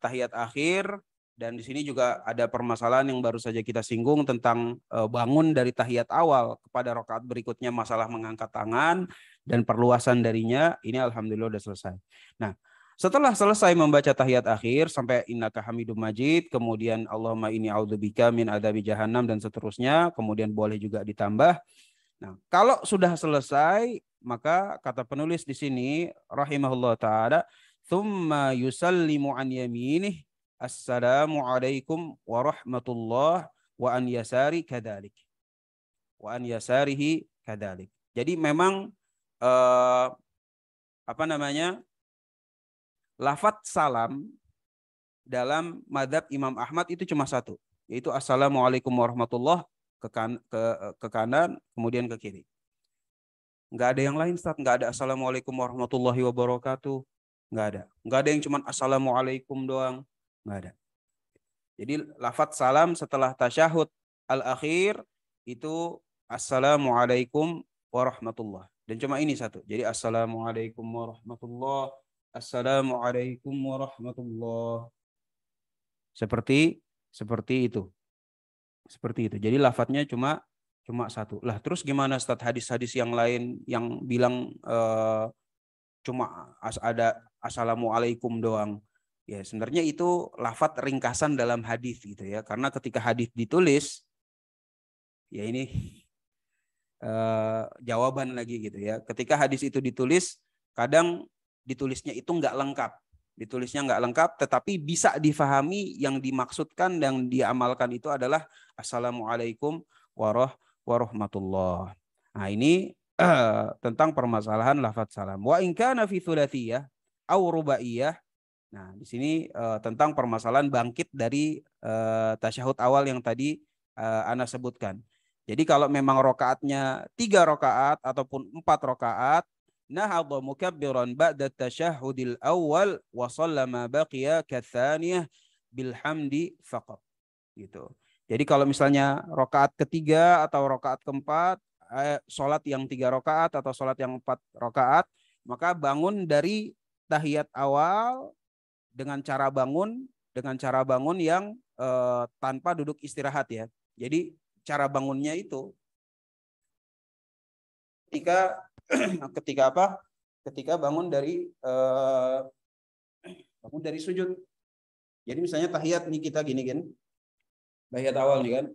tahiyat akhir, dan di sini juga ada permasalahan yang baru saja kita singgung tentang bangun dari tahiyat awal kepada rakaat berikutnya, masalah mengangkat tangan dan perluasan darinya. Ini alhamdulillah sudah selesai. Nah, setelah selesai membaca tahiyat akhir sampai innaka hamidum majid, kemudian Allahumma inni a'udzubika min adzabi jahannam dan seterusnya, kemudian boleh juga ditambah. Nah, kalau sudah selesai, maka kata penulis di sini rahimahullah taala, tsumma yusallimu an yaminih, assalamu alaikum warahmatullah wa an yasari kadzalik. Wa an yasarihi kadzalik. Jadi memang lafadz salam dalam madhab Imam Ahmad itu cuma satu, yaitu assalamualaikum warahmatullah ke kanan, kemudian ke kiri. Nggak ada yang lain, Ustaz. Nggak ada assalamualaikum warahmatullahi wabarakatuh. Nggak ada. Nggak ada yang cuma assalamualaikum doang. Nggak ada. Jadi lafadz salam setelah tasyahud al-akhir itu assalamualaikum warahmatullah. Dan cuma ini satu. Jadi assalamualaikum warahmatullah. Assalamualaikum warahmatullah. Seperti itu. Seperti itu. Jadi lafadznya cuma satu. Lah terus gimana Ustaz, hadis-hadis yang lain yang bilang cuma ada assalamualaikum doang? Ya sebenarnya itu lafadz ringkasan dalam hadis gitu ya. Karena ketika hadis ditulis, ya ini jawaban lagi gitu ya. Ketika hadis itu ditulis, kadang ditulisnya itu nggak lengkap. Ditulisnya nggak lengkap, tetapi bisa difahami yang dimaksudkan dan diamalkan itu adalah assalamualaikum warahmatullah. Nah ini tentang permasalahan lafadz salam. Wa in kana fi thulathiyah aw rubaiyah. Nah di sini tentang permasalahan bangkit dari tasyahud awal yang tadi Ana sebutkan. Jadi kalau memang rokaatnya 3 rokaat ataupun 4 rokaat, nahadha mukabbiran ba'da tasyahudil awal wa sallama baqiya katsaniyah bilhamdi faqat gitu. Jadi kalau misalnya rokaat ketiga atau rokaat keempat, sholat yang 3 rokaat atau sholat yang 4 rokaat, maka bangun dari tahiyat awal dengan cara bangun yang tanpa duduk istirahat ya. Jadi cara bangunnya itu ketika bangun dari sujud. Jadi misalnya tahiyat nih kita gini kan, tahiyat awal nih kan,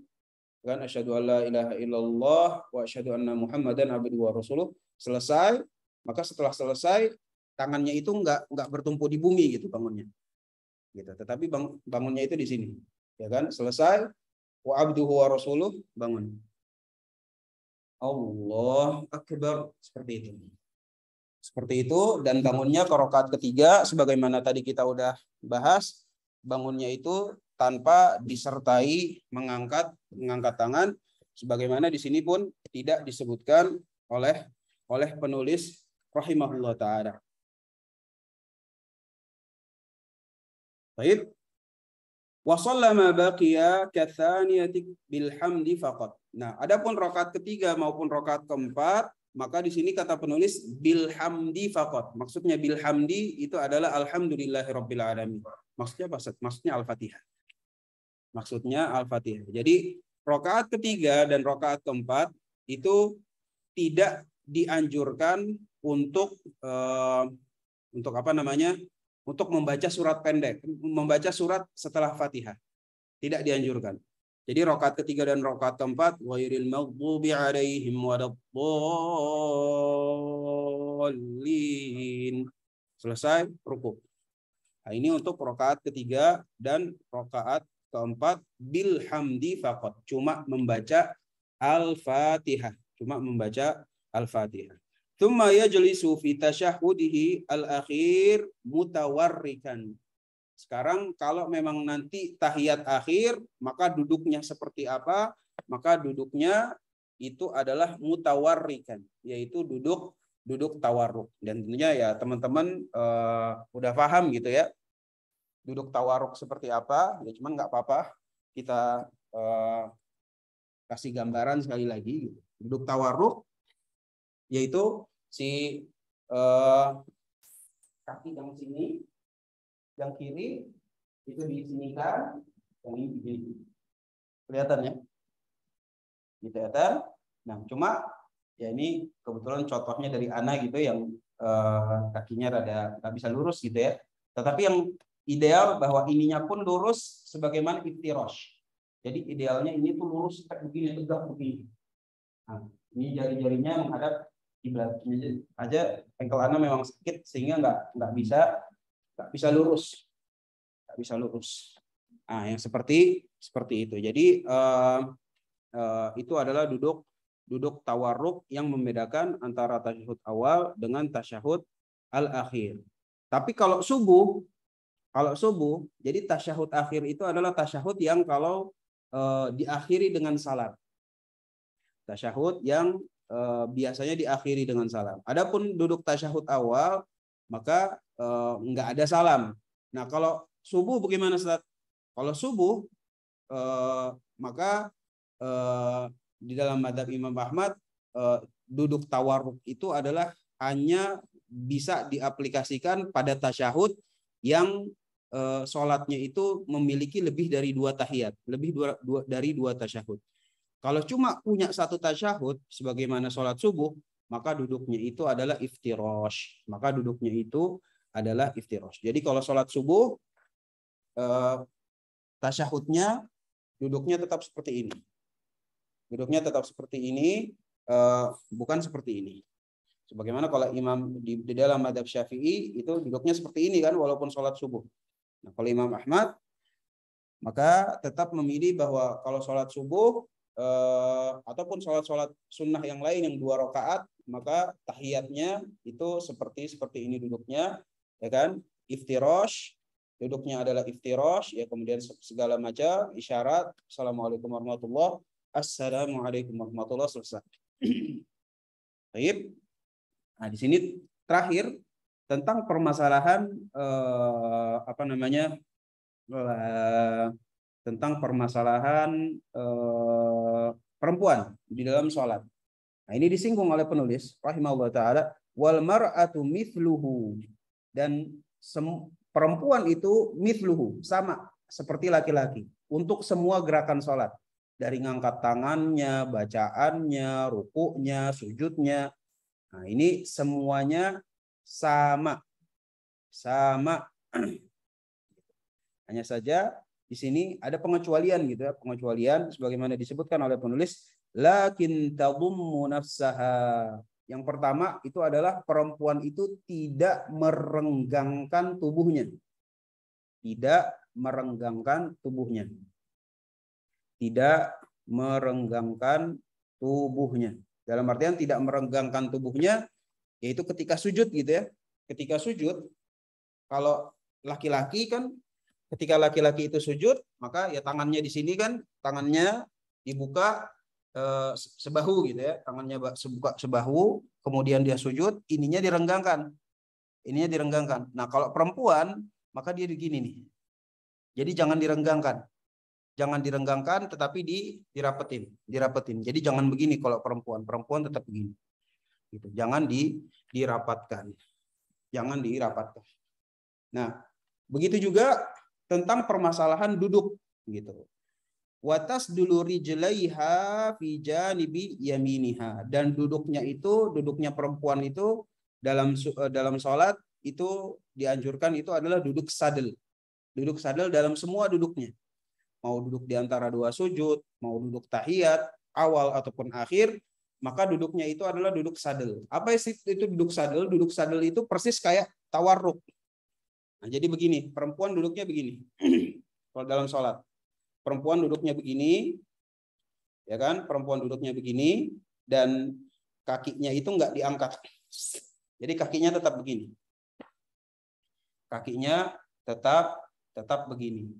kan asyhadu alla ilaha illallah wa asyhadu anna muhammadan abduhu wa rasuluh, selesai, maka setelah selesai tangannya itu enggak bertumpu di bumi gitu bangunnya. Gitu. Tetapi bangunnya itu di sini. Ya kan? Selesai wa abduhu wa rasuluh, bangun. Allah akbar, seperti itu. Seperti itu, dan bangunnya ke rakaat ketiga sebagaimana tadi kita udah bahas, bangunnya itu tanpa disertai mengangkat tangan, sebagaimana di sini pun tidak disebutkan oleh penulis rahimahullah taala. Baik. Wa shallama baqiya kathaniyati bil hamdi faqat. Nah, adapun rakaat ketiga maupun rakaat keempat, maka di sini kata penulis bil hamdi faqat. Maksudnya bil hamdi itu adalah alhamdulillahirabbil alamin. Maksudnya apa? Maksudnya Al-Fatihah. Maksudnya Al-Fatihah. Jadi rakaat ketiga dan rakaat keempat itu tidak dianjurkan untuk apa namanya? Untuk membaca surat pendek, membaca surat setelah Fatihah. Tidak dianjurkan. Jadi rakaat ketiga dan rakaat keempat, ghairil maghdubi alaihim waladdallin. Selesai rukuk. Nah, ini untuk rakaat ketiga dan rakaat keempat bil hamdi faqat. Cuma membaca Al-Fatihah. Cuma membaca Al-Fatihah. Tsumma yajlisu fi tasyahhudihi al-akhir mutawarrikan. Sekarang kalau memang nanti tahiyat akhir, maka duduknya seperti apa? Maka duduknya itu adalah mutawarrikan, yaitu duduk tawarruk. Dan tentunya ya teman-teman udah paham gitu ya. Duduk tawarruk seperti apa? Ya cuman nggak apa-apa kita kasih gambaran sekali lagi. Duduk tawarruk yaitu si kaki yang sini, yang kiri itu disinikan, yang ini begini. Kelihatan ya? Kelihatan. Nah, cuma ya ini kebetulan contohnya dari Ana gitu yang kakinya rada nggak bisa lurus gitu ya. Tetapi yang ideal bahwa ininya pun lurus sebagaimana iftirosh. Jadi idealnya ini tuh lurus begini, tegak begini. Nah, ini jari-jarinya menghadap kiblat aja. Ankle Ana memang sakit sehingga nggak bisa lurus. Nah, yang seperti itu. Jadi itu adalah duduk tawarruk yang membedakan antara tasyahud awal dengan tasyahud al-akhir. Tapi kalau subuh, jadi tasyahud akhir itu adalah tasyahud yang kalau diakhiri dengan salam. Tasyahud yang biasanya diakhiri dengan salam. Adapun duduk tasyahud awal, maka nggak ada salam. Nah, kalau subuh bagaimana, Ustaz? Kalau subuh, maka di dalam madzhab Imam Ahmad, duduk tawarruk itu adalah hanya bisa diaplikasikan pada tasyahud yang sholatnya itu memiliki lebih dari 2 tahiyat, dari 2 tasyahud. Kalau cuma punya 1 tasyahud, sebagaimana sholat subuh, maka duduknya itu adalah iftirosh. Jadi kalau sholat subuh, tasyahudnya duduknya tetap seperti ini. Bukan seperti ini. Sebagaimana kalau imam di dalam madzhab Syafi'i itu duduknya seperti ini kan, walaupun sholat subuh. Nah, kalau Imam Ahmad, maka tetap memilih bahwa kalau sholat subuh ataupun sholat sunnah yang lain yang 2 rakaat, maka tahiyatnya itu seperti ini duduknya, ya kan? Iftirosh, duduknya adalah iftirosh, ya, kemudian segala macam isyarat, assalamualaikum warahmatullahi, assalamualaikum warahmatullahi, selesai. Baik. Nah, di sini terakhir tentang permasalahan tentang permasalahan perempuan di dalam sholat. Nah, ini disinggung oleh penulis rahimahullah taala, wal mar'atu mithluhu, dan perempuan itu mithluhu, sama seperti laki-laki untuk semua gerakan sholat, dari ngangkat tangannya, bacaannya, rukuknya, sujudnya. Nah, ini semuanya sama. Hanya saja di sini ada pengecualian gitu ya, pengecualian sebagaimana disebutkan oleh penulis, lakin tadummu nafsaha. Yang pertama itu adalah perempuan itu tidak merenggangkan tubuhnya. Tidak merenggangkan tubuhnya. Tidak merenggangkan tubuhnya. Dalam artian tidak merenggangkan tubuhnya, yaitu ketika sujud gitu ya. Ketika sujud, kalau laki-laki kan, ketika laki-laki itu sujud, maka ya tangannya di sini kan, tangannya dibuka sebahu gitu ya, tangannya buka sebahu, kemudian dia sujud, ininya direnggangkan. Ininya direnggangkan. Nah, kalau perempuan, maka dia begini nih. Jadi jangan direnggangkan. Jangan direnggangkan, tetapi dirapetin. Jadi jangan begini kalau perempuan tetap begini. Gitu. Jangan dirapatkan. Jangan dirapatkan. Nah, begitu juga tentang permasalahan duduk gitu. Watas dulu rijlaiha fi janibi yaminiha, dan duduknya perempuan itu dalam sholat itu dianjurkan itu adalah duduk sadel. Duduk sadel dalam semua duduknya. Mau duduk di antara dua sujud, mau duduk tahiyat awal ataupun akhir, maka duduknya itu adalah duduk sadel. Apa itu duduk sadel? Duduk sadel itu persis kayak tawarruk. Nah, jadi begini, perempuan duduknya begini. Kalau dalam sholat, perempuan duduknya begini, ya kan? Perempuan duduknya begini, dan kakinya itu enggak diangkat. Jadi kakinya tetap begini. Kakinya tetap begini.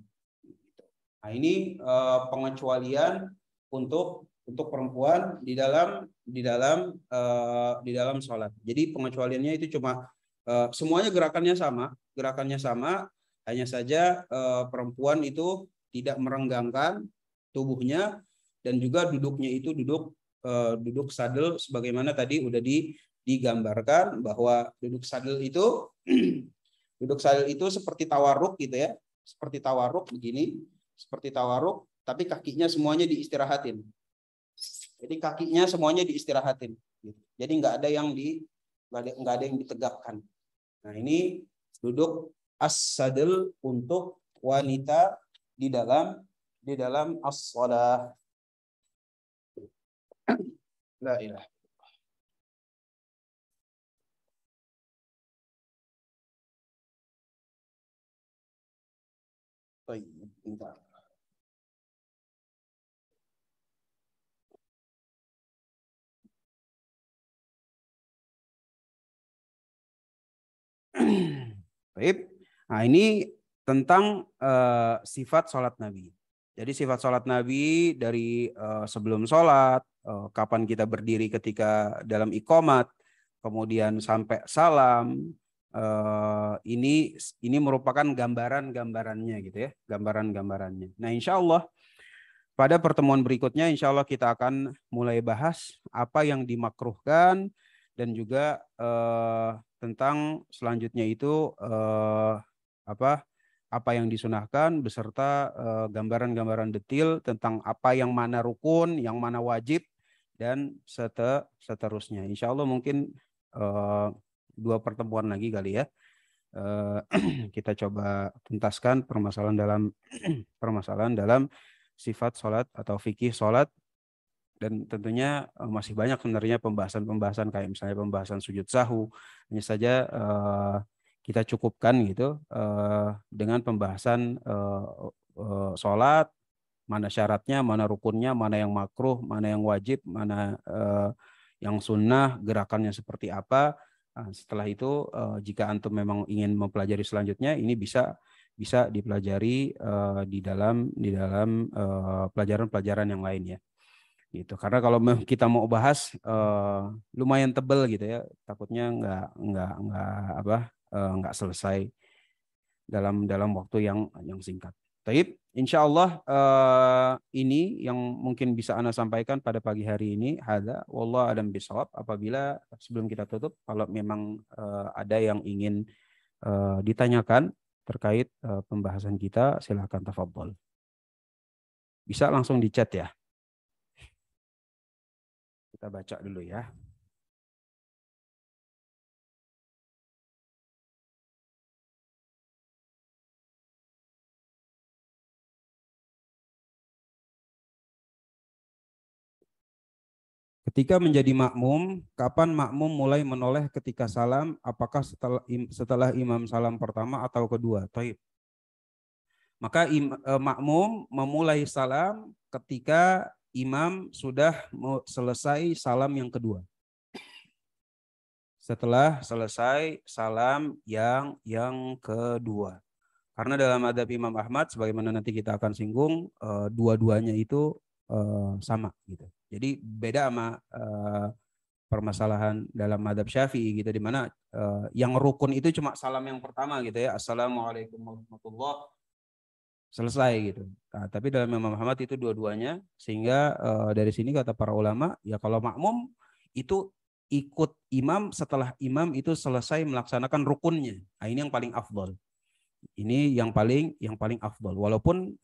Nah, ini pengecualian untuk perempuan di dalam sholat. Jadi pengecualiannya itu cuma semuanya gerakannya sama, hanya saja perempuan itu tidak merenggangkan tubuhnya, dan juga duduknya itu duduk sadel sebagaimana tadi udah digambarkan bahwa duduk sadel itu seperti tawarruk gitu ya, seperti tawarruk begini, seperti tawarruk, tapi kakinya semuanya diistirahatin. Jadi kakinya semuanya diistirahatin. Jadi nggak ada yang ditegakkan. Nah, ini duduk as-sadl untuk wanita di dalam as-shalah. La ilaha. Baik, bentar. Baik. Nah, ini tentang sifat sholat Nabi. Jadi sifat sholat Nabi dari sebelum sholat, kapan kita berdiri ketika dalam iqomat, kemudian sampai salam, ini merupakan gambaran-gambarannya gitu ya, gambaran-gambarannya. Nah, insya Allah pada pertemuan berikutnya, insya Allah kita akan mulai bahas apa yang dimakruhkan dan juga tentang selanjutnya itu apa yang disunahkan beserta gambaran-gambaran detail tentang apa yang mana rukun, yang mana wajib, dan seterusnya. Insya Allah mungkin 2 pertemuan lagi kali ya. Kita coba tuntaskan permasalahan dalam sifat sholat atau fikih sholat, dan tentunya masih banyak sebenarnya pembahasan kayak misalnya pembahasan sujud sahwi. Hanya saja kita cukupkan gitu dengan pembahasan sholat, mana syaratnya, mana rukunnya, mana yang makruh, mana yang wajib, mana yang sunnah, gerakannya seperti apa. Setelah itu jika antum memang ingin mempelajari selanjutnya, ini bisa dipelajari di dalam pelajaran-pelajaran yang lain ya. Gitu. Karena kalau kita mau bahas lumayan tebel gitu ya, takutnya nggak selesai dalam waktu yang singkat. Taib, insya Allah ini yang mungkin bisa Ana sampaikan pada pagi hari ini. Hadza wallahu a'lam bishawab. Apabila sebelum kita tutup, kalau memang ada yang ingin ditanyakan terkait pembahasan kita, silakan tafadhol. Bisa langsung di chat ya. Kita baca dulu ya. Ketika menjadi makmum, kapan makmum mulai menoleh ketika salam? Apakah setelah imam salam pertama atau kedua? Taib. Maka makmum memulai salam ketika imam sudah selesai salam yang kedua. Setelah selesai salam yang kedua. Karena dalam adab Imam Ahmad, sebagaimana nanti kita akan singgung, dua-duanya itu sama gitu. Jadi beda sama permasalahan dalam madhab Syafi'i gitu, di mana yang rukun itu cuma salam yang pertama gitu ya, Assalamualaikum warahmatullahi, selesai gitu. Nah, tapi dalam Imam Ahmad itu dua-duanya, sehingga dari sini kata para ulama, ya kalau makmum itu ikut imam setelah imam itu selesai melaksanakan rukunnya. Nah, ini yang paling afdol. Ini yang paling afdol. Walaupun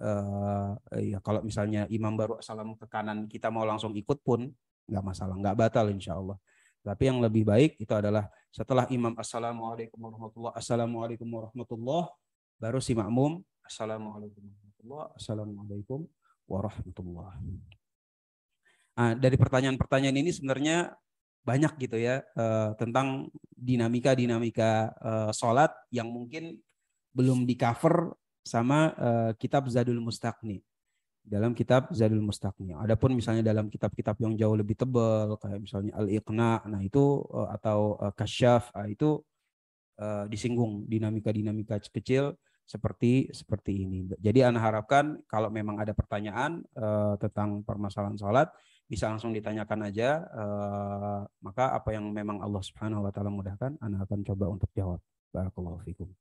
ya kalau misalnya imam baru salam ke kanan, kita mau langsung ikut pun nggak masalah, nggak batal insya Allah. Tapi yang lebih baik itu adalah setelah imam assalamualaikum warahmatullah, assalamualaikum warahmatullah, baru si makmum assalamualaikum warahmatullah, assalamualaikum warahmatullah. Nah, dari pertanyaan-pertanyaan ini sebenarnya banyak gitu ya tentang dinamika-dinamika sholat yang mungkin belum di cover sama kitab Zadul Mustaqni. Dalam kitab Zadul Mustaqni. Adapun misalnya dalam kitab-kitab yang jauh lebih tebal kayak misalnya Al-Iqna, nah itu atau Kasyaf, itu disinggung dinamika-dinamika kecil seperti ini. Jadi Ana harapkan kalau memang ada pertanyaan tentang permasalahan sholat bisa langsung ditanyakan aja, maka apa yang memang Allah Subhanahu wa taala mudahkan Ana akan coba untuk jawab. Barakallahu fikum.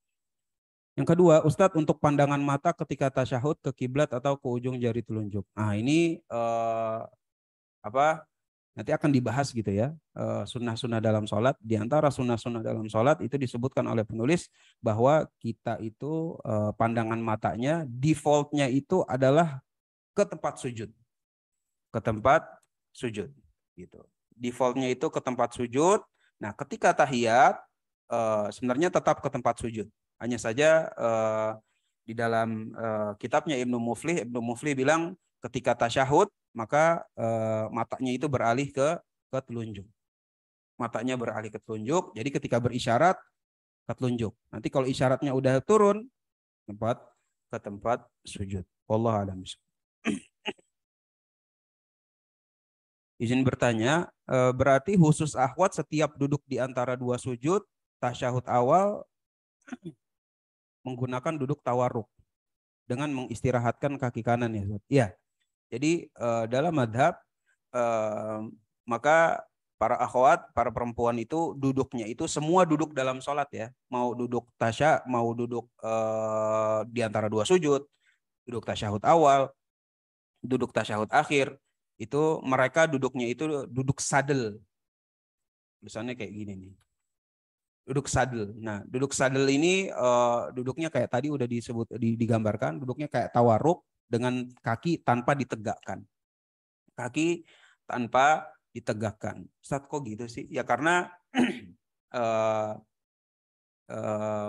Yang kedua, Ustadz, untuk pandangan mata ketika tasyahud ke kiblat atau ke ujung jari telunjuk. Nah, ini nanti akan dibahas gitu ya. Sunnah-sunnah dalam sholat. Di antara sunnah-sunnah dalam sholat itu disebutkan oleh penulis bahwa kita itu pandangan matanya defaultnya itu adalah ke tempat sujud. Ke tempat sujud gitu. Defaultnya itu ke tempat sujud. Nah, ketika tahiyat sebenarnya tetap ke tempat sujud. Hanya saja di dalam kitabnya Ibnu Muflih bilang ketika tasyahud maka matanya itu beralih ke telunjuk. Matanya beralih ke telunjuk. Jadi ketika berisyarat ke telunjuk. Nanti kalau isyaratnya udah turun ke tempat sujud. Wallahu a'lam. Izin bertanya, berarti khusus akhwat setiap duduk di antara dua sujud tasyahud awal menggunakan duduk tawarruk dengan mengistirahatkan kaki kanan ya. Ya. Jadi dalam madhab maka para akhwat, para perempuan itu duduknya itu semua duduk dalam sholat ya. Mau duduk mau duduk di antara dua sujud, duduk tasyahud awal, duduk tasyahud akhir, itu mereka duduknya itu duduk sadel. Misalnya kayak gini nih. Duduk sadel. Nah, duduk sadel ini duduknya kayak tadi udah digambarkan, duduknya kayak tawarruk dengan kaki tanpa ditegakkan. Kaki tanpa ditegakkan. Ustaz kok gitu sih? Ya karena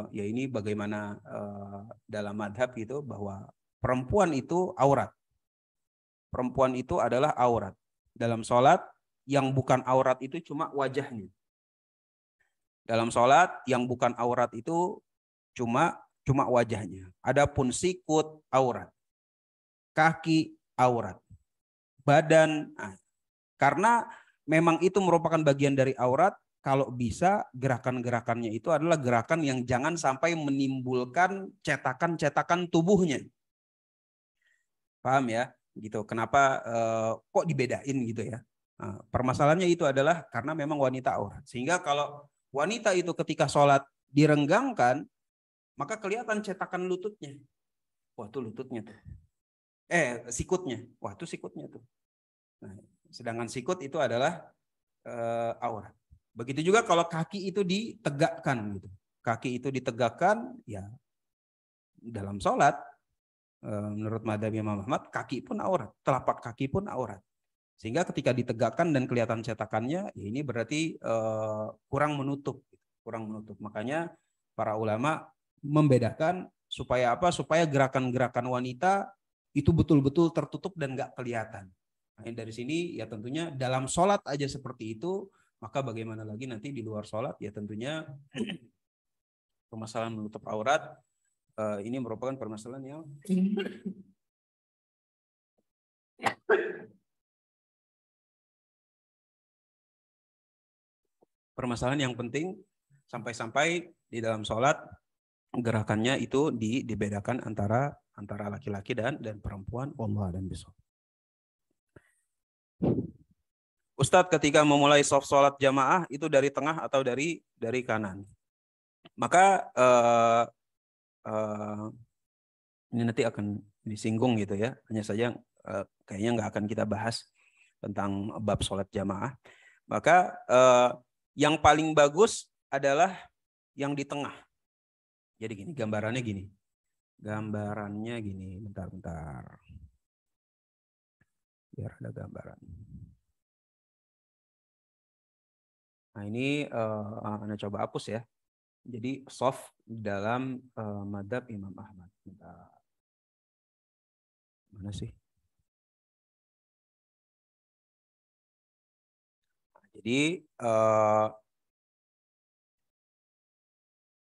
ya ini bagaimana dalam madhab gitu bahwa perempuan itu aurat. Perempuan itu adalah aurat. Dalam sholat yang bukan aurat itu cuma wajahnya. Dalam sholat yang bukan aurat itu cuma wajahnya. Adapun sikut aurat, kaki aurat, badan. Nah, karena memang itu merupakan bagian dari aurat, kalau bisa gerakan-gerakannya itu adalah gerakan yang jangan sampai menimbulkan cetakan-cetakan tubuhnya. Paham ya? Gitu. Kenapa kok dibedain gitu ya? Nah, permasalahannya itu adalah karena memang wanita aurat. Sehingga kalau wanita itu ketika sholat direnggangkan, maka kelihatan cetakan lututnya. Wah, itu lututnya tuh. Sikutnya. Wah, itu sikutnya tuh. Nah, sedangkan sikut itu adalah aurat. Begitu juga kalau kaki itu ditegakkan gitu. Kaki itu ditegakkan, ya dalam sholat menurut madhab Imam Ahmad, kaki pun aurat, telapak kaki pun aurat. Sehingga ketika ditegakkan dan kelihatan cetakannya, ya ini berarti kurang menutup. Makanya para ulama membedakan supaya apa? Supaya gerakan-gerakan wanita itu betul-betul tertutup dan nggak kelihatan. Nah, dari sini ya tentunya dalam sholat aja seperti itu, maka bagaimana lagi nanti di luar sholat ya tentunya permasalahan menutup aurat ini merupakan permasalahan yang penting sampai-sampai di dalam sholat gerakannya itu dibedakan antara laki-laki dan perempuan. Allah dan besok. Ustadz ketika memulai sholat jamaah itu dari tengah atau dari kanan. Maka ini nanti akan disinggung gitu ya. Hanya saja kayaknya nggak akan kita bahas tentang bab sholat jamaah. Maka yang paling bagus adalah yang di tengah. Jadi gini, gambarannya gini. Bentar. Biar ada gambaran. Nah ini Anda coba hapus ya. Jadi soft dalam madhab Imam Ahmad. Bentar. Mana sih? Jadi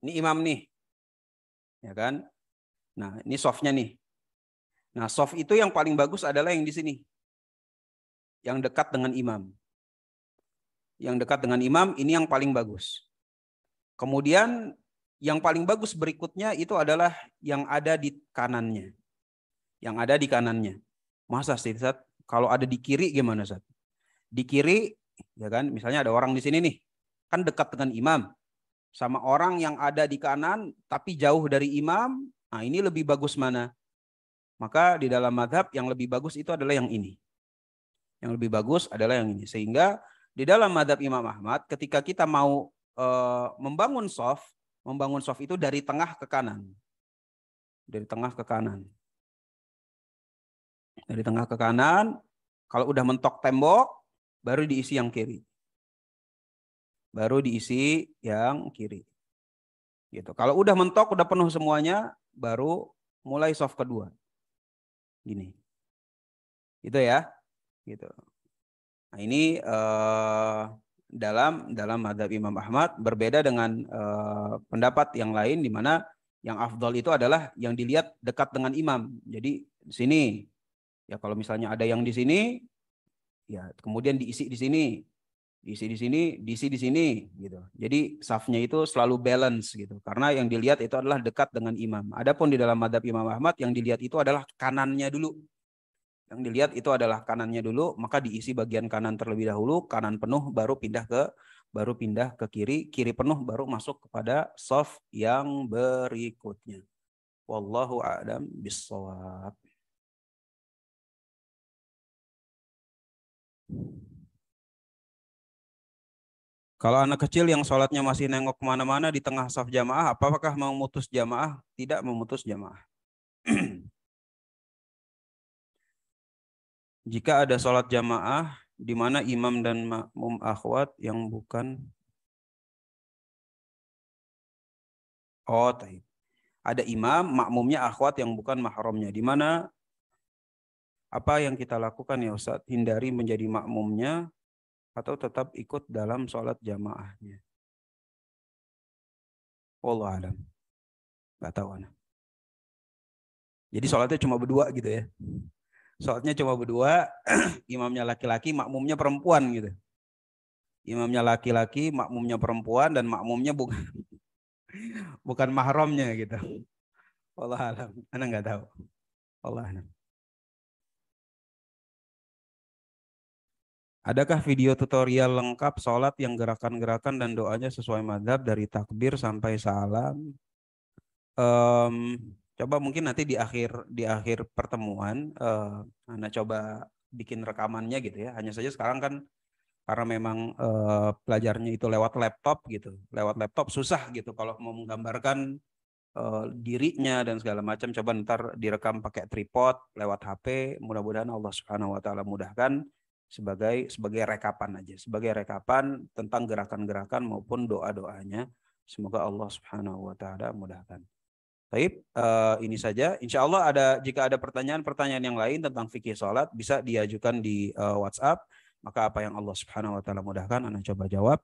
ini imam nih, ya kan? Nah ini softnya nih. Nah soft itu yang paling bagus adalah yang di sini, yang dekat dengan imam. Yang dekat dengan imam ini yang paling bagus. Kemudian yang paling bagus berikutnya itu adalah yang ada di kanannya. Yang ada di kanannya. Masa sih, Ustaz? Kalau ada di kiri gimana, Ustaz? Di kiri, ya kan? Misalnya ada orang di sini nih, kan dekat dengan imam. Sama orang yang ada di kanan, tapi jauh dari imam. Nah, ini lebih bagus mana? Maka di dalam madhab yang lebih bagus itu adalah yang ini. Yang lebih bagus adalah yang ini. Sehingga di dalam madhab Imam Ahmad, ketika kita mau membangun soft itu dari tengah ke kanan. Dari tengah ke kanan. Dari tengah ke kanan, kalau udah mentok tembok, baru diisi yang kiri. Baru diisi yang kiri. Gitu. Kalau udah mentok, udah penuh semuanya, baru mulai soft kedua. Gini. Gitu ya. Gitu. Nah, ini dalam mazhab Imam Ahmad berbeda dengan pendapat yang lain di mana yang afdal itu adalah yang dilihat dekat dengan imam. Jadi di sini ya kalau misalnya ada yang di sini ya kemudian diisi di sini, diisi di sini, diisi di sini gitu. Jadi safnya itu selalu balance gitu. Karena yang dilihat itu adalah dekat dengan imam. Adapun di dalam mazhab Imam Ahmad yang dilihat itu adalah kanannya dulu. Yang dilihat itu adalah kanannya dulu, maka diisi bagian kanan terlebih dahulu, kanan penuh baru pindah ke kiri, kiri penuh baru masuk kepada soft yang berikutnya. Wallahu a'lam bissawab. Kalau anak kecil yang sholatnya masih nengok kemana-mana di tengah saf jamaah, apakah memutus jamaah? Tidak memutus jamaah. Jika ada sholat jamaah di mana imam dan makmum akhwat yang bukan ada imam, makmumnya akhwat yang bukan mahramnya. Di mana apa yang kita lakukan ya Ustaz? Hindari menjadi makmumnya atau tetap ikut dalam sholat jamaahnya. Wallahu a'lam. Gak tahu ana. Jadi sholatnya cuma berdua gitu ya. Sholatnya cuma berdua, imamnya laki-laki, makmumnya perempuan gitu. Imamnya laki-laki, makmumnya perempuan, dan makmumnya bukan mahramnya gitu. Wallahu a'lam. Ana nggak tahu. Wallahu a'lam. Adakah video tutorial lengkap sholat yang gerakan-gerakan dan doanya sesuai mazhab dari takbir sampai salam? Coba mungkin nanti di akhir pertemuan, Anda coba bikin rekamannya gitu ya. Hanya saja sekarang kan karena memang pelajarnya itu lewat laptop gitu, lewat laptop susah gitu kalau mau menggambarkan dirinya dan segala macam. Coba ntar direkam pakai tripod lewat HP. Mudah-mudahan Allah Subhanahu Wa Taala mudahkan sebagai rekapan aja, sebagai rekapan tentang gerakan-gerakan maupun doa-doanya. Semoga Allah Subhanahu Wa Taala mudahkan. Baik, ini saja. Insya Allah jika ada pertanyaan-pertanyaan yang lain tentang fikih sholat bisa diajukan di WhatsApp. Maka apa yang Allah Subhanahu Wa Taala mudahkan, Anda coba jawab.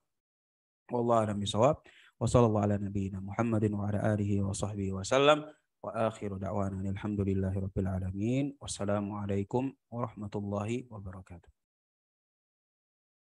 Wallahu a'lam bishawab. Wassallallahu ala nabiyyina Muhammadin wa ala alihi wa sahbihi wasallam. Wa akhiru da'wana alhamdulillahi rabbil alamin. Wassalamualaikum warahmatullahi wabarakatuh.